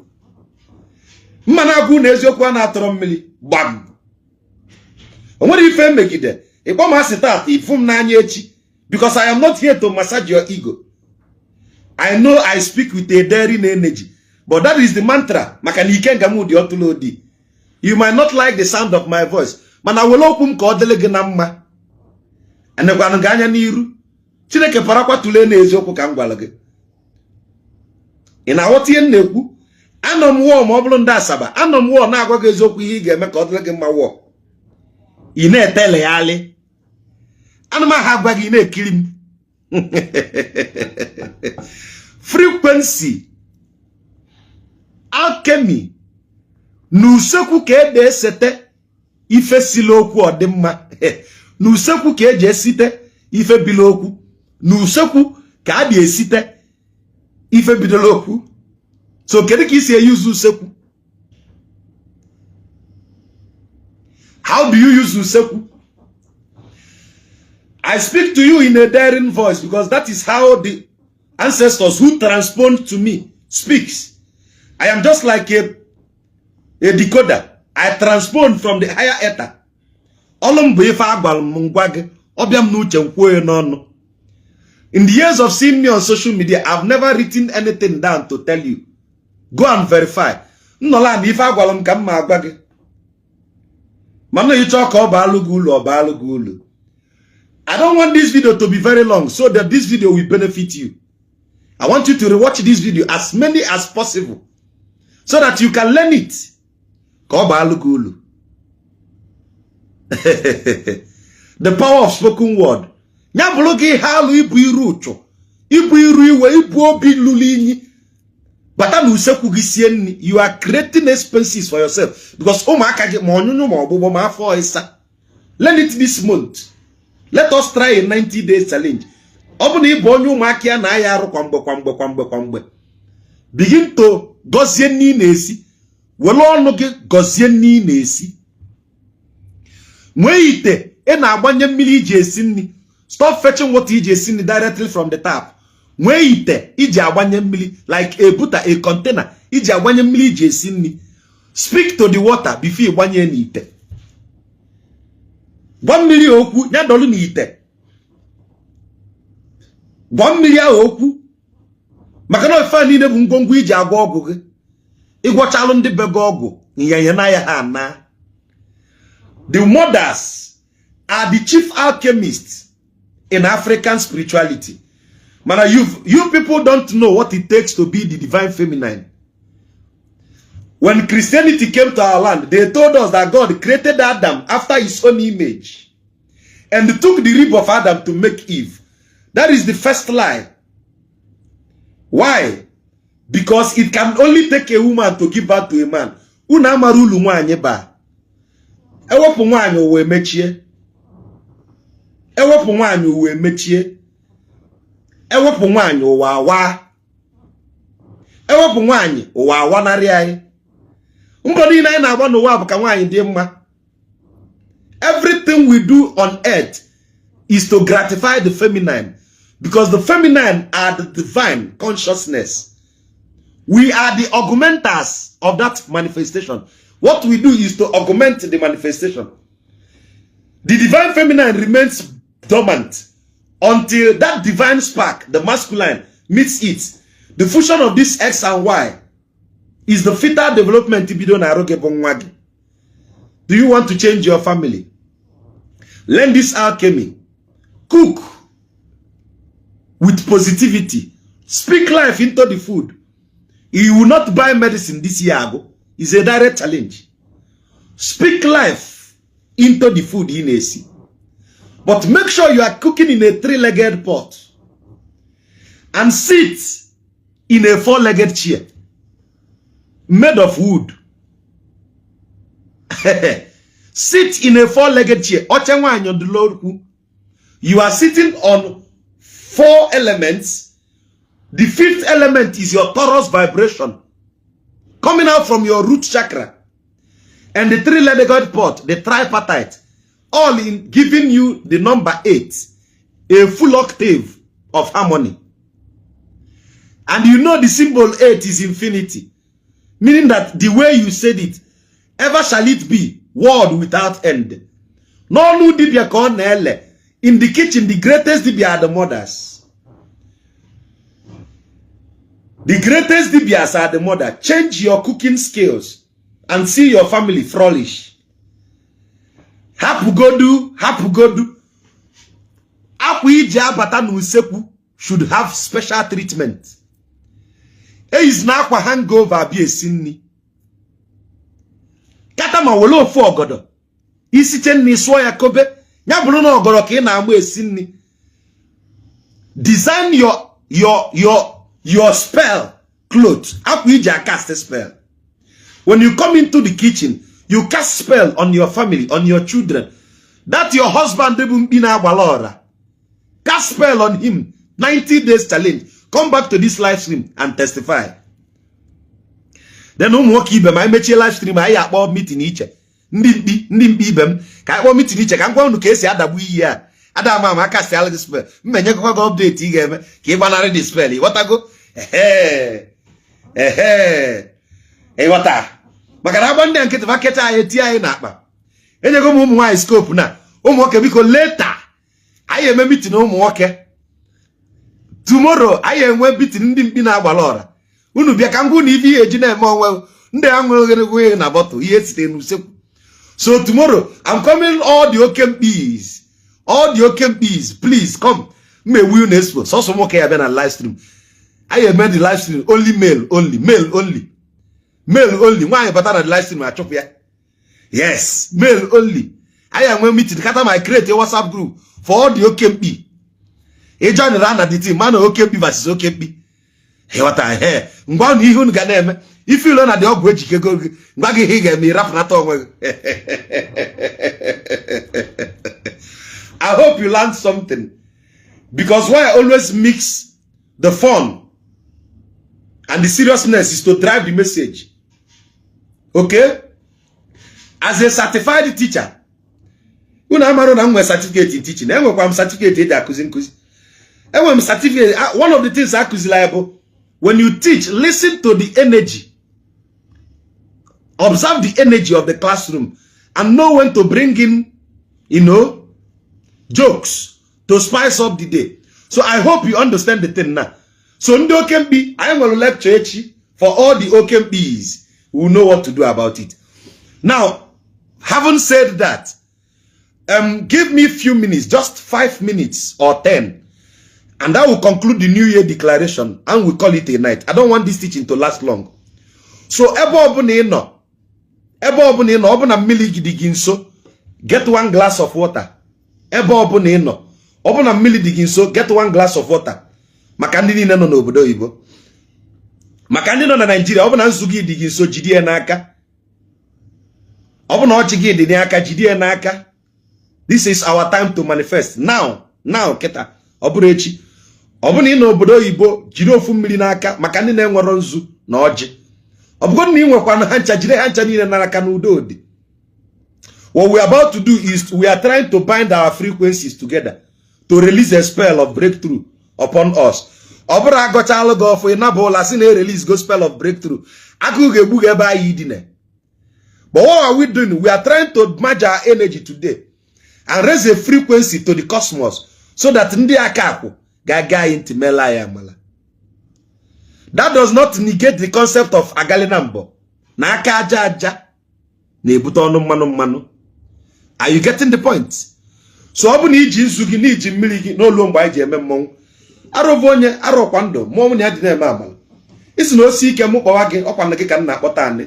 Mmana agụ na eziokwu na atọrọ mmiri gbam. O nwere ife megide. Ịkpọ m asị taa ifu m n'anya echi because I am not here to massage your ego. I know I speak with a daring energy, but that is the mantra. Maka na ike nga mu di otulodi. You might not like the sound of my voice, mana wele okwu m ka ọ dịle gị na mma. Anekwanụ gị anya n'iru. Chineke parakwa tule na eziokwu ka m gwara gị. Ị na-aghọta ihe m na-ekwu? Anọ m wụọ ma ọ bụrụ ndị Asaba. Anọ m wụọ na-agwa gị eziokwu ihe ị ga-eme ka ọ dịle gị mma wụọ. Ị na-etele ya alị. Ana m aha agwa gị na-ekiri m. Frequency, alchemy, n'usekwu ka ede esete ife silo okwu ọdịmma. N'usekwu ka eji esite ife bilo okwu. N'usekwu ka a dị esite ife bidolo okwu. So kedu ka isi use usekwu? How do you use usekwu? I speak to you in a daring voice because that is how the ancestors who transpond to me speaks. I am just like a decoder. I transpond from the higher ether. In the years of seeing me on social media, I've never written anything down to tell you. Go and verify. I don't want this video to be very long so that this video will benefit you. I want you to rewatch this video as many as possible so that you can learn it. The power of spoken word. You are creating expenses for yourself because learn it this month. Let us try a 90 days challenge. Begin to gozien ni nesi. Welo onoge gozien ni nesi. Mweite ena agbanye mmiri iji esi nni. Stop fetching what iji esi nni directly from the tap. Mweite iji agbanye mmiri like a butter, a container. Iji agbanye mmiri iji esi nni. Speak to the water before you gbanye ni ite. 1 million okwu nya dolu ni ite. 1 million okwu maka na ofe niile bụ ngwongwo iji agwọ ọgwụ gị ịgwọchalụ ndị be gị ọgwụ nyanye na ya ha na. The mothers are the chief alchemists in African spirituality. Man, you people don't know what it takes to be the divine feminine. When Christianity came to our land, they told us that God created Adam after his own image and took the rib of Adam to make Eve. That is the first lie. Why? Because it can only take a woman to give birth to a man. Una marulu nwanye ba. Ewopu nwanye uwe mechie. Ewopu nwanye uwe mechie. Ewopu nwanye uwe awa. Ewopu nwanye uwe awa nari anyị. Mbodi na ina agba n'ụwa bụ ka nwanye dị mma. Everything we do on earth is to gratify the feminine. Because the feminine are the divine consciousness. We are the augmenters of that manifestation. What we do is to augment the manifestation. The divine feminine remains dormant until that divine spark, the masculine, meets it. The fusion of this X and Y is the fetal development. Do you want to change your family? Learn this alchemy. Cook with positivity. Speak life into the food. You will not buy medicine this year. It's a direct challenge. Speak life into the food in AC. But make sure you are cooking in a 3-legged pot. And sit in a 4-legged chair. Made of wood. Sit in a 4-legged chair. You are sitting on 4 elements. The 5th element is your Taurus vibration coming out from your root chakra. And the 3-legged pot, the tripartite, all in giving you the number 8, a full octave of harmony. And you know the symbol 8 is infinity, meaning that the way you said it, ever shall it be, world without end. No new dibia cornele. In the kitchen, the greatest dibia are the mothers. The greatest dibias are the mother. Change your cooking skills and see your family flourish. Hapugodu. Akwija batanu useku should have special treatment. Is na kwa hangover be a sinni. Katama wolo fo ogodo. Isichen ni so yakobe. Nyabulu no ogoro ka na amu esinni. Design your spell clothes. Akwija cast a spell. When you come into the kitchen, you cast spell on your family, on your children. That your husband bina walora. Cast spell on him. 90 days challenge. Come back to this live stream and testify. Then I make a live stream. I about meeting each. Ndimbi ibem. Ka I meeting each. Ka ngwa unu kesi adabu iya. Adam ma cast all the spell. Menye go update ị ga-eme ka ị gbanarị the spell. Ịghọtago? Ịghọta. Maka na agba ndị nkịtị vaketa anyị eti anyị n'akpa. Enyego m ụmụ nwaanyị scope na ụmụ nwoke biko later anyị eme meeting ụmụ nwoke. Tomorrow anyị enwe meeting ndị mkpi na-agbala ọra. Unu bịa ka ngwu na ife ihe eji na-eme onwe ndị aṅụrụgịrịgụ na bottle ihe site n'usekwu. So tomorrow I'm coming all the Okempi's. All the Okempi's, please come. Me will Nespo. So some okay have been a live stream. I have made the live stream only male only. Male only. Why you better than the live stream? I chop here. Yes, male only. I am going meeting. I create a WhatsApp group for all the Okempi. He join around at the team. Man, Okempi versus Okempi. Hey, what I hear. Ngwan ihun ganeme. If you learn at the upgrade, you go. Ngagi hige me rap na tongue. I hope you learned something. Because why I always mix the fun and the seriousness is to drive the message. Okay? As a certified teacher, one of the things I could liable when you teach, listen to the energy. Observe the energy of the classroom and know when to bring in, jokes to spice up the day. So I hope you understand the thing now. So in the Okempi, I am going to lecture for all the Okempis who know what to do about it. Now, having said that, give me a few minutes, just 5 minutes or 10, and that will conclude the New Year declaration, and we call it a night. I don't want this teaching to last long. So, get 1 glass of water. Get 1 glass of water. Makandi no obodo Igbo. Makandi no na Nigeria, obuna nzugi diginso jidie n'aka. Obuna ochigi di n'aka jidie n'aka. This is our time to manifest. Now keta. Oburu echi. Obuna ino obodo Igbo jiri ofu mmiri n'aka maka ndị na-enwero nzu na ọjị. Obugo na inwekwa na hancha jide hancha niile n'aka n'udo odi. What we are about to do is we are trying to bind our frequencies together to release a spell of breakthrough upon us. Obra gochalo go for inabola sin release gospel of breakthrough. Akugebuge ba yidine. But what are we doing? We are trying to merge our energy today and raise a frequency to the cosmos so that ndi akaku gaga into melaya mala. That does not negate the concept of agalinambo. Na aka aja aja na ebuto onu mmanu. Are you getting the point? So obu na iji nzugi na iji mmiri gi no lo mgba iji eme mmon. Arovo onye arokwa ndo mmom na adi na eme amala. Isi na osi ike mu kpowa gi okwa na gi ka na akpota ani.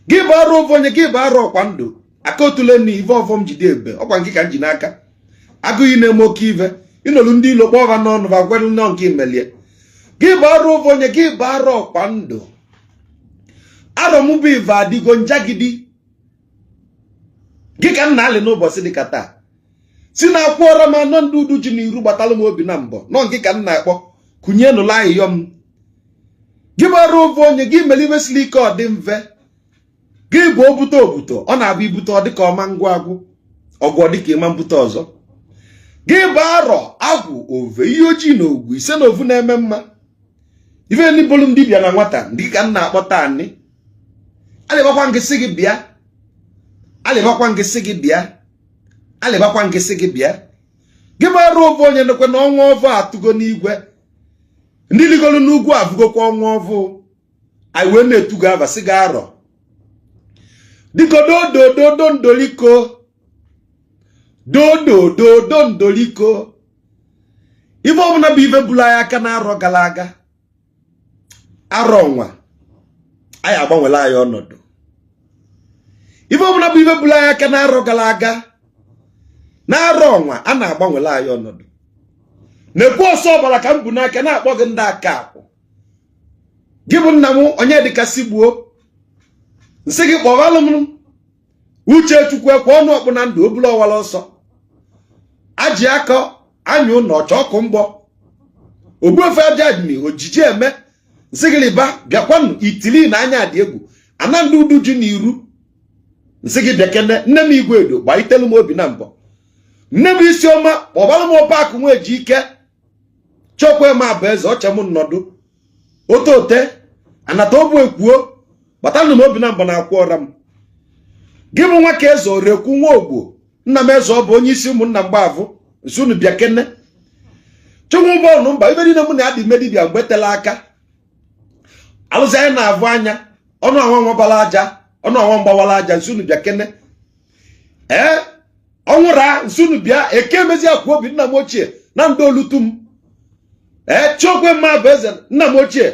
Gi ba arovo onye gi ba arokwa ndo. Akotule ni ive ovom jide ebe okwa gi ka nji n'aka. Aguyi na emoke ive. Inolu ndi ilo kpowa no no va kwelu no nke imelie. Gi ba arovo onye gi ba arokwa ndo. Aromu bi va adigo njagidi. Gika nali no bosi di kata. Sina kwora ma no ndudu ji n'iru gbatalụ m obi na mbọ. No gika nna akpọ kunye no la yom. Gibara ovu onye gi meliwe slike ọ dị mve. Gi bụ obuto. Ọ na-abụ ibute ọ dịka ọma ngwa agwụ. Ọgwụ dịka ịma mbute ọzọ. Gi baro agwụ ove ihe ojii na ogwu ise na ovu na-eme mma. Ife ni bolum dibia na nwata ndị ka nna akpọta ani. Alibakwa ngisi gị bịa. Alibakwa ngisi gị bịa. Gibara ovu onye nekwe na ọnwa ọvụ atụgo n'igwe. Ndị ligolu n'ugwu avụgokwa ọnwa ọvụ. Anyị wee na-etugo ava sị ga arọ. Diko do ndoliko. Do ndoliko. Ife ọbụna bụ ife bulu anyị aka na arọ gara aga. Arọ nwa. Anyị agbanwela anyị ọnọdụ. Ife ọbụna bụ ife bulu anyị aka na arọ gara aga. Na arọ nwa a na-agbanwela anyị ọnọdụ. Nekwu ọsọ ọbara ka m bụ n'aka na-akpọ gị ndị aka akwụ. Gị bụ nna m onye dịka sigbuo. Nsị gị kpọvalụ m Uche Chukwu ekwe ọnụ ọkpụ na ndụ obula ọwala ọsọ. Aji aka anyụ na ọchọ ọkụ mgbọ. Ogbuefe ajadini ojiji eme. Nsị gị liba bịakwanụ itili na anya dị egwu. Ana ndị udu ji n'iru. Nsị gị bịakene nne m igwe edo gbaitelu m obi na mbọ. nne bụ Isioma kpọbara m Park Nwejiike Chukwuema bụ eze ọcha m nnọdụ otote anata obu ekwuo gbatanụ m obi na mba na-akwụ ọra m gị bụ nwa ka eze Orekwu nwa ogbo nna m eze ọ bụ onye isi ụmụnna Mgbavụ nsunu bịa kene Chukwubọnụ mba ibe niile mụ na adị medibia mgbe tela aka alụzi anyị na-avụ anya ọnụ anwa nwabala aja ọnụ anwa mgbawala aja nsunu bịa kene ọnwụra nsunu bịa eke mezi akwụ obi nna m ochie na ndị olutum Chukwuema bụ eze nna m ochie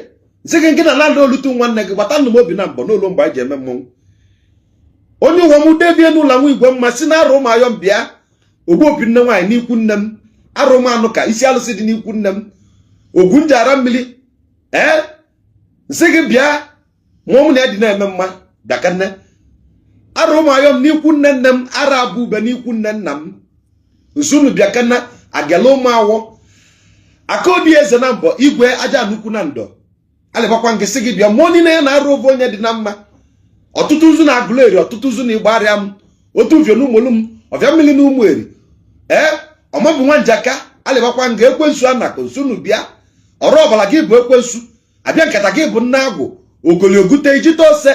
nsị gị nke na ndị olutum nwanne gị gbata ndụ m obi na mbọ n'ụlọ mgbe anyị ji eme mmọnwụ onye ụwa m debie n'ụlọ nwa igwe mma si na arụ ụmụ ayọm bịa ogbu opi nne nwaanyị n'ikwu nne m arụ ụmụ anụ ka isi alụsị dị n'ikwu nne m ogwu njara mmiri nsị gị bịa mụọ m na ya dị na-eme mma bịaka nne arụ ụmụ ayọm n'ikwu nne nne m ara abụ ube n'ikwu nne nna m nsunu bịaka nna agala ụmụ awọ akodi eze na mbọ igwe aja nnukwu na ndọ alịbakwa nke sị gị bịa mụọ niile ya na-arụ ovu onye dị na mma ọtụtụ ụzụ na agụlụ eri ọtụtụ ụzụ na igba arịa m otu uvio na ụmụlụ m ọbịa mmiri na ụmụ eri ọma bụ nwa njaka alịbakwa nga ekwensu anakọ nsunu bịa ọrụ ọbara gị bụ ekwensu abịa nkata gị bụ nna agwụ ogoli ogute ijite ose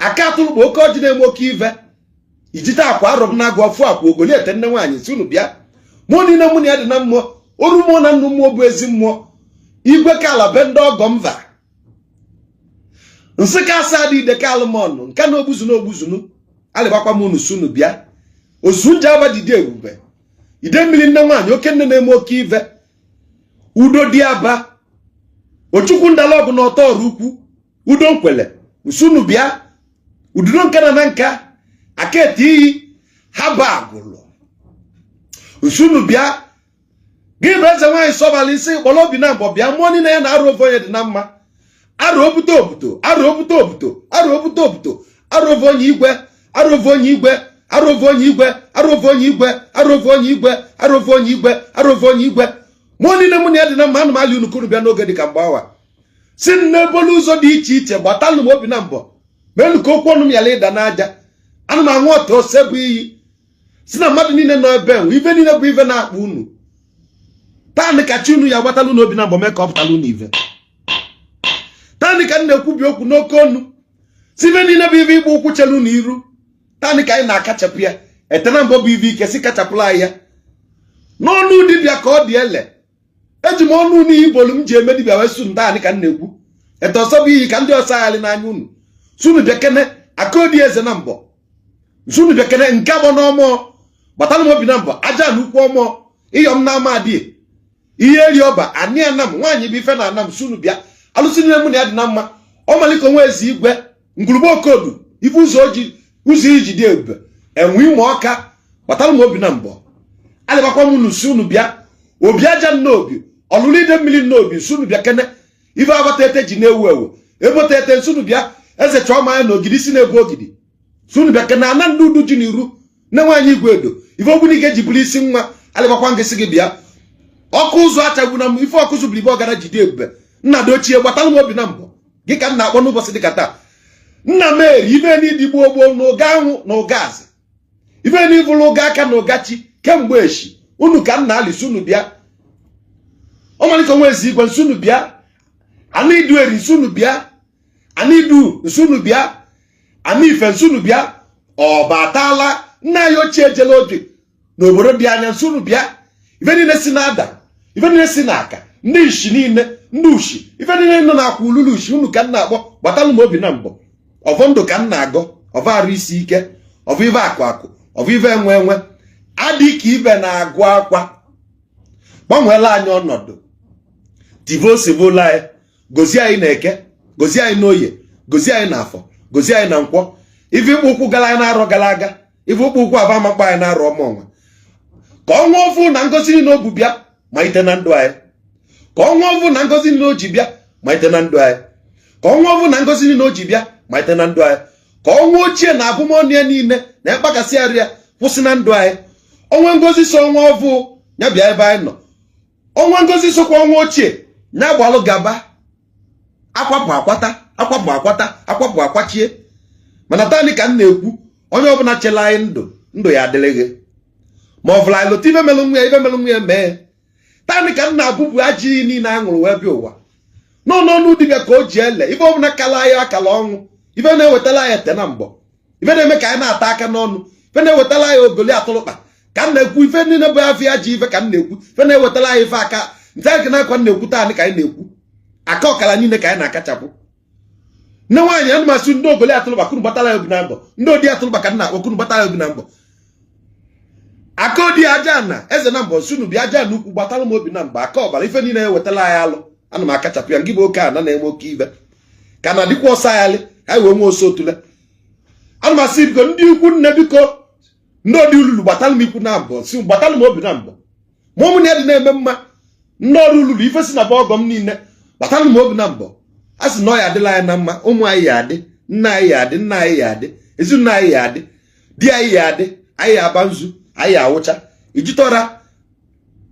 aka atụrụkpa oke ọjị na-eme oke ive ijite akwa arọ m na-agụ ọfụ akwa ogoli ete nne nwaanyị nsunu bịa mụ niile mụ na ya dị na mmụọ oru mmụọ na nnụ mmụọ bụ ezi mmụọ igwe ka ala be ndị ọgọ mva nsị ka asa dị ide ka alụmọnụ nke na ogbuzunu alịbakwa m unu sunu bịa ozu nje aba dịdị ebube ide mmiri nne nwaanyị oke nne na-eme oke ive udo dị aba ochukwu ndala ọgụ na ọtọ ọrụ ukwu udo nkwele nsunu bịa ududo nke na nka aka eti iyi ha ba agụlụ nsunu bịa gị bụ eze nwaanyị sọbala isi kpọrọ obi na mbọ bịa mmụọ niile ya na arụ ovu onye dị na mma arụ obuto obuto arụ obuto obuto arụ obuto obuto arụ ovu onye igwe arụ ovu onye igwe arụ ovu onye igwe arụ ovu onye igwe arụ ovu onye igwe arụ ovu onye igwe arụ ovu onye igwe mmụọ niile mụ na ya dị na mma ana m alị unu kunu bịa n'oge dị ka mgbe awa si nne ebolu ụzọ dị iche iche gbatalụ m obi na mbọ melu ka okwu ọnụ m yala ịda n'aja ana m aṅụ ọta ose bụ iyi si na mmadụ niile nọ ebe nwe ife niile bụ ife na-akpụ unu taanị ka chi unu ya gbatalụ n'obi na mbọ mee ka ọ pụtalụ n'ive taanị ka m na-ekwubi okwu n'oke ọnụ si ife niile bụ ife ịgba ụkwụ chelu na iru taanị ka anyị na-akachapụ ya ete na mbọ bụ ife ike si kachapụla anyị ya n'ọnụ dibịa ka ọ dị ele eji m ọnụ unu iyi bolu m ji eme dibịa wee su taanị ka m na-ekwu ete ọsọ bụ iyi ka ndị ọsọ aghalị n'anya unu sunu bịakene akodi eze na mbọ sunu bịakene nke agbọ n'ọmụọ gbatalụ m obi na mbọ aja na ukwu ọmụọ ịyọm na ama adịghị ihe eri ọba anị anam nwaanyị bụ ife na anam sunu bịa alụsị niile mụ na ya dị na mma ọ malike onwe eze igwe ngwurugbo okodu ife ụzọ iji dị ebube enwe ime ọka gbatalụ m obi na mbọ alịbakwa m unu sunu bịa obi aja nnaobi ọlụlụ ide mmiri nnaobi sunu bịa kene ife abata ete ji na-ewu ewu ebota ete sunu bịa eze chọọ ma ya na ogidi si na-ebu ogidi sunu bịa kene ana ndị udu ji n'iru nne nwaanyị igwe edo ife ogwu na ike ji bụrụ isi nwa alịbakwa ngịsị gị bịa ọkụ ụzọ achagbu na m ife ọkụ zụbụrụ ibe ọgara jide ebube nna dochie gbatalụ m obi na mbọ gị ka m na-akpọ n'ụbọchị dịka taa nna m eri ife n'ịdị gboo gboo na ụga anwụ na ụga azị ife n'ivụlụ ụga aka na ụga chi kemgbe echi unu ka m na-alị sunu bịa ọmalike onwe ezi igwe nsunu bịa anụ idu eri nsunu bịa anụ idu nsunu bịa anụ ife nsunu bịa ọ batala nna ya ochie ejela obi n'obodo dị anya nsunu bịa ife niile si na-ada ife niile si n'aka ndị ishi niile ndị ushi ife niile nọ na-akwa ululu ushi unu ka m na-akpọ gbatalụ m obi na mbọ ọvọ ndụ ka m na-agọ ọvọ arụ isi ike ọvọ ive akụ akụ ọvọ ive enwe enwe adị ka ibe na-agụ akwa gbanweela anyị ọnọdụ tivosivola anyị gozie anyị na eke gozie anyị n'oye gozie anyị na afọ gozie anyị na nkwọ ife ịkpụ ụkwụ gara anyị na-arọ gara aga ife ụkpụ ụkwụ aba makpa anyị na-arọ ọma ọnwa ka ọnwa ọfụ na ngozi niile obu bịa malite na ndụ anyị ka ọnwa ọfụ na ngozi niile o ji bịa malite na ndụ anyị ka ọnwa ọfụ na ngozi niile o ji bịa malite na ndụ anyị ka ọnwa ochie na abụmọnụ ya niile na mkpakasị arụ ya kwụsị na ndụ anyị ọnwa ngozi so ọnwa ọfụ ya bịa ebe anyị nọ ọnwa ngozi sokwa ọnwa ochie ya gbalụ gaba akwapụ akwata akwapụ akwata akwapụ akwachie mana taanị ka m na-ekwu onye ọbụla chela anyị ndụ ya adịrịghị ma ọ bụla ịlụta ife melụ nwa ya mee tani ka nna abụbụ ajị niile aṅụrụ wee bịa ụwa n'ọnụ dibịa ka o ji ele ife ọbụla kala ya akala ọnwụ ife na-ewetala ya ete na mbọ ife na-eme ka anyị na-ata aka n'ọnụ ife na-ewetala ya ogoli atụrụkpa ka m na-ekwu ife niile bụ afọ ya ji ife ka m na-ekwu ife na-ewetala ya ife aka nte gị na-akwa na-ekwu taanị ka anyị na-ekwu aka ọkara niile ka anyị na-akachapụ nne nwaanyị a masị ndị ogoli atụrụkpa kunu gbatara ya obi na mbọ ndị odi atụrụkpa ka nna akpọ kunu gbatara ya obi na mbọ aka odi aja na eze na mbọ sunu bi aja na ukwu gbatara m obi na mbọ aka ọbara ife niile ewetala ya alụ ana m akachapụ ya ngị bụ oke ana na-eme oke ibe ka na dịkwa ọsọ ayalị anyị wee nwe oso otule ana m asị biko ndị ikwu nne biko ndị odi ululu gbatara m ikwu na mbọ si gbatara m obi na mbọ ma ụmụ na ya dị na-eme mma ndị ọrụ ululu ife si na bụ ọgọ m niile gbatara m obi na mbọ a sị na ọ ya adịla anyị na mma ụmụ anyị ya adị nna anyị ya adị nna anyị ya adị ezinụlọ anyị ya adị di anyị ya adị anyị ya aba nzu anyị ya awụcha ijitọra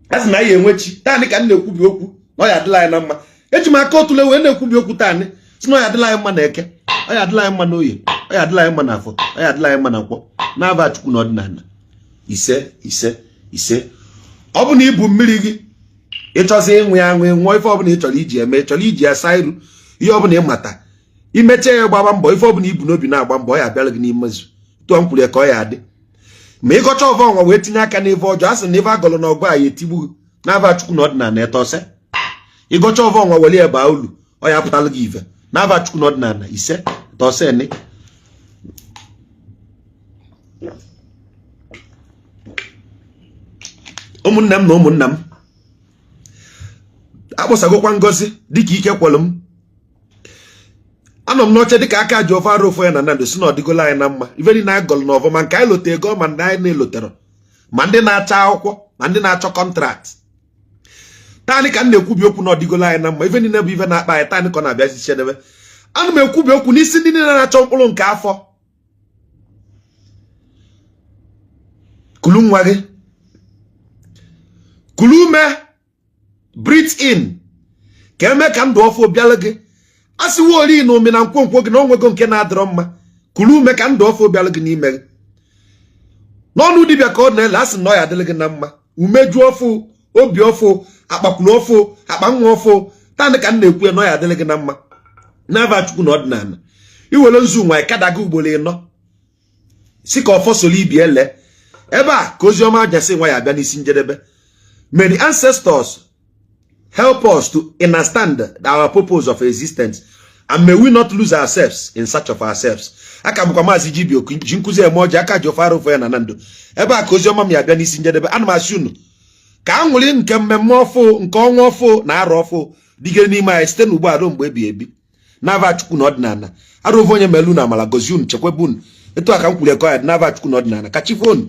a sị na anyị enwechi taanị ka m na-ekwubi okwu na ọ ya adịla anyị na mma eji m aka otule wee na-ekwubi okwu taanị si na ọ ya adịla anyị mma na eke ọ ya adịla anyị mma na oye ọ ya adịla anyị mma na afọ ọ ya adịla anyị mma na nkwọ na-aba chukwu na ọdịnala ise ọ bụ na ibu mmiri gị ịchọzi ịnwụ ya aṅụ nwụọ ife ọbụla ị chọrọ iji eme ị chọrọ iji ya saa iru ihe ọbụla ịmata imecha ya gbaba mbọ ife ọbụla ibu n'obi na-agba mbọ ọ ya abịara gị n'imezu tụọ m kwuru ya ka ọ ya adị ma ịgọcha ọvọ ọnwa wee tinye aka n'ife ọjọọ a sị na ife agọlọ na ọgụ a ya etigbu na-aba chukwu na ọdịnala etọse ịgọcha ọvọ ọnwa were ya baa ulu ọ ya apụtala gị ife na-aba chukwu na ọdịnala ise tọse ni ụmụnne m na ụmụnna m akpọsagokwa ngozi dịka ike kwelụ m anọ m n'oche dịka aka ji ofe arụ ofu ya na Nnamdi si na ọdịgola anyị na mma ife niile anyị gọlụ n'ọvọ ma nke anyị lote ego ma ndị anyị na-elotere ma ndị na-acha akwụkwọ ma ndị na-achọ kọntrakt taanị ka m na-ekwubi okwu na ọdịgola anyị na mma ife niile bụ ife na-akpa anyị taanị ka ọ na-abịa si chedebe ana m ekwubi okwu n'isi ndị niile na-achọ mkpụrụ nke afọ kulu nwa gị kulu ume breathe in ka eme ka ndụ ọfụ bịala gị a sịwo ori na omi na nkwonkwo gị na onwego nke na-adịrọ mma kulu ume ka ndụ ọfụ bịala gị n'ime gị n'ọnụ dibịa ka ọ na-ele a sị na ọ ya adịla gị na mma umeju ọfụ obi ọfụ akpakwulu ọfụ akpa nwa ọfụ taanị ka m na-ekwu ya na ọ ya adịla gị na mma na-aba chukwu na ọdịnala iwere nzu nwa ịkada gị ugboro ịnọ si ka ọfọ soro ibi ele ebe a ka ozi ọma anyasị nwa ya abịa n'isi njedebe. May the ancestors help us to understand our purpose of existence, and may we not lose ourselves in search of ourselves. Aka bụkwa Maazị Jibio ji nkụzi eme ọjị aka ji ofe arụfụ ya na Nnamdi ebe a ka ozi ọma m ya abịa n'isi njedebe. Ana m asị unu ka aṅụrị nke mmemme ọfụ nke ọnwa ọfụ na arọ ọfụ dịgere n'ime anyị site n'ugbo a ruo mgbe ebi ebi n'aba chukwu na ọdịnala arụfụ onye melu na amala gozi unu chekwebe unu etu aka m kwuru eko ya dị n'aba chukwu na ọdịnala ka chi fonu.